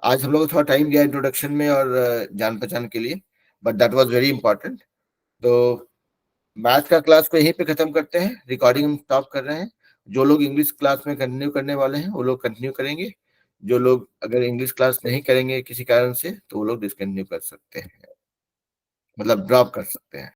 आज हम लोग को थोड़ा टाइम दिया इंट्रोडक्शन में और जान पहचान के लिए, but that was very important. तो मैथ का क्लास को यहीं पे खत्म करते हैं, रिकॉर्डिंग हम स्टॉप कर रहे हैं। जो लोग इंग्लिश क्लास में कंटिन्यू करने वाले हैं वो लोग कंटिन्यू करेंगे, जो लोग अगर इंग्लिश क्लास नहीं करेंगे किसी कारण से, तो वो लोग डिसकंटिन्यू कर सकते हैं, मतलब ड्रॉप कर सकते हैं।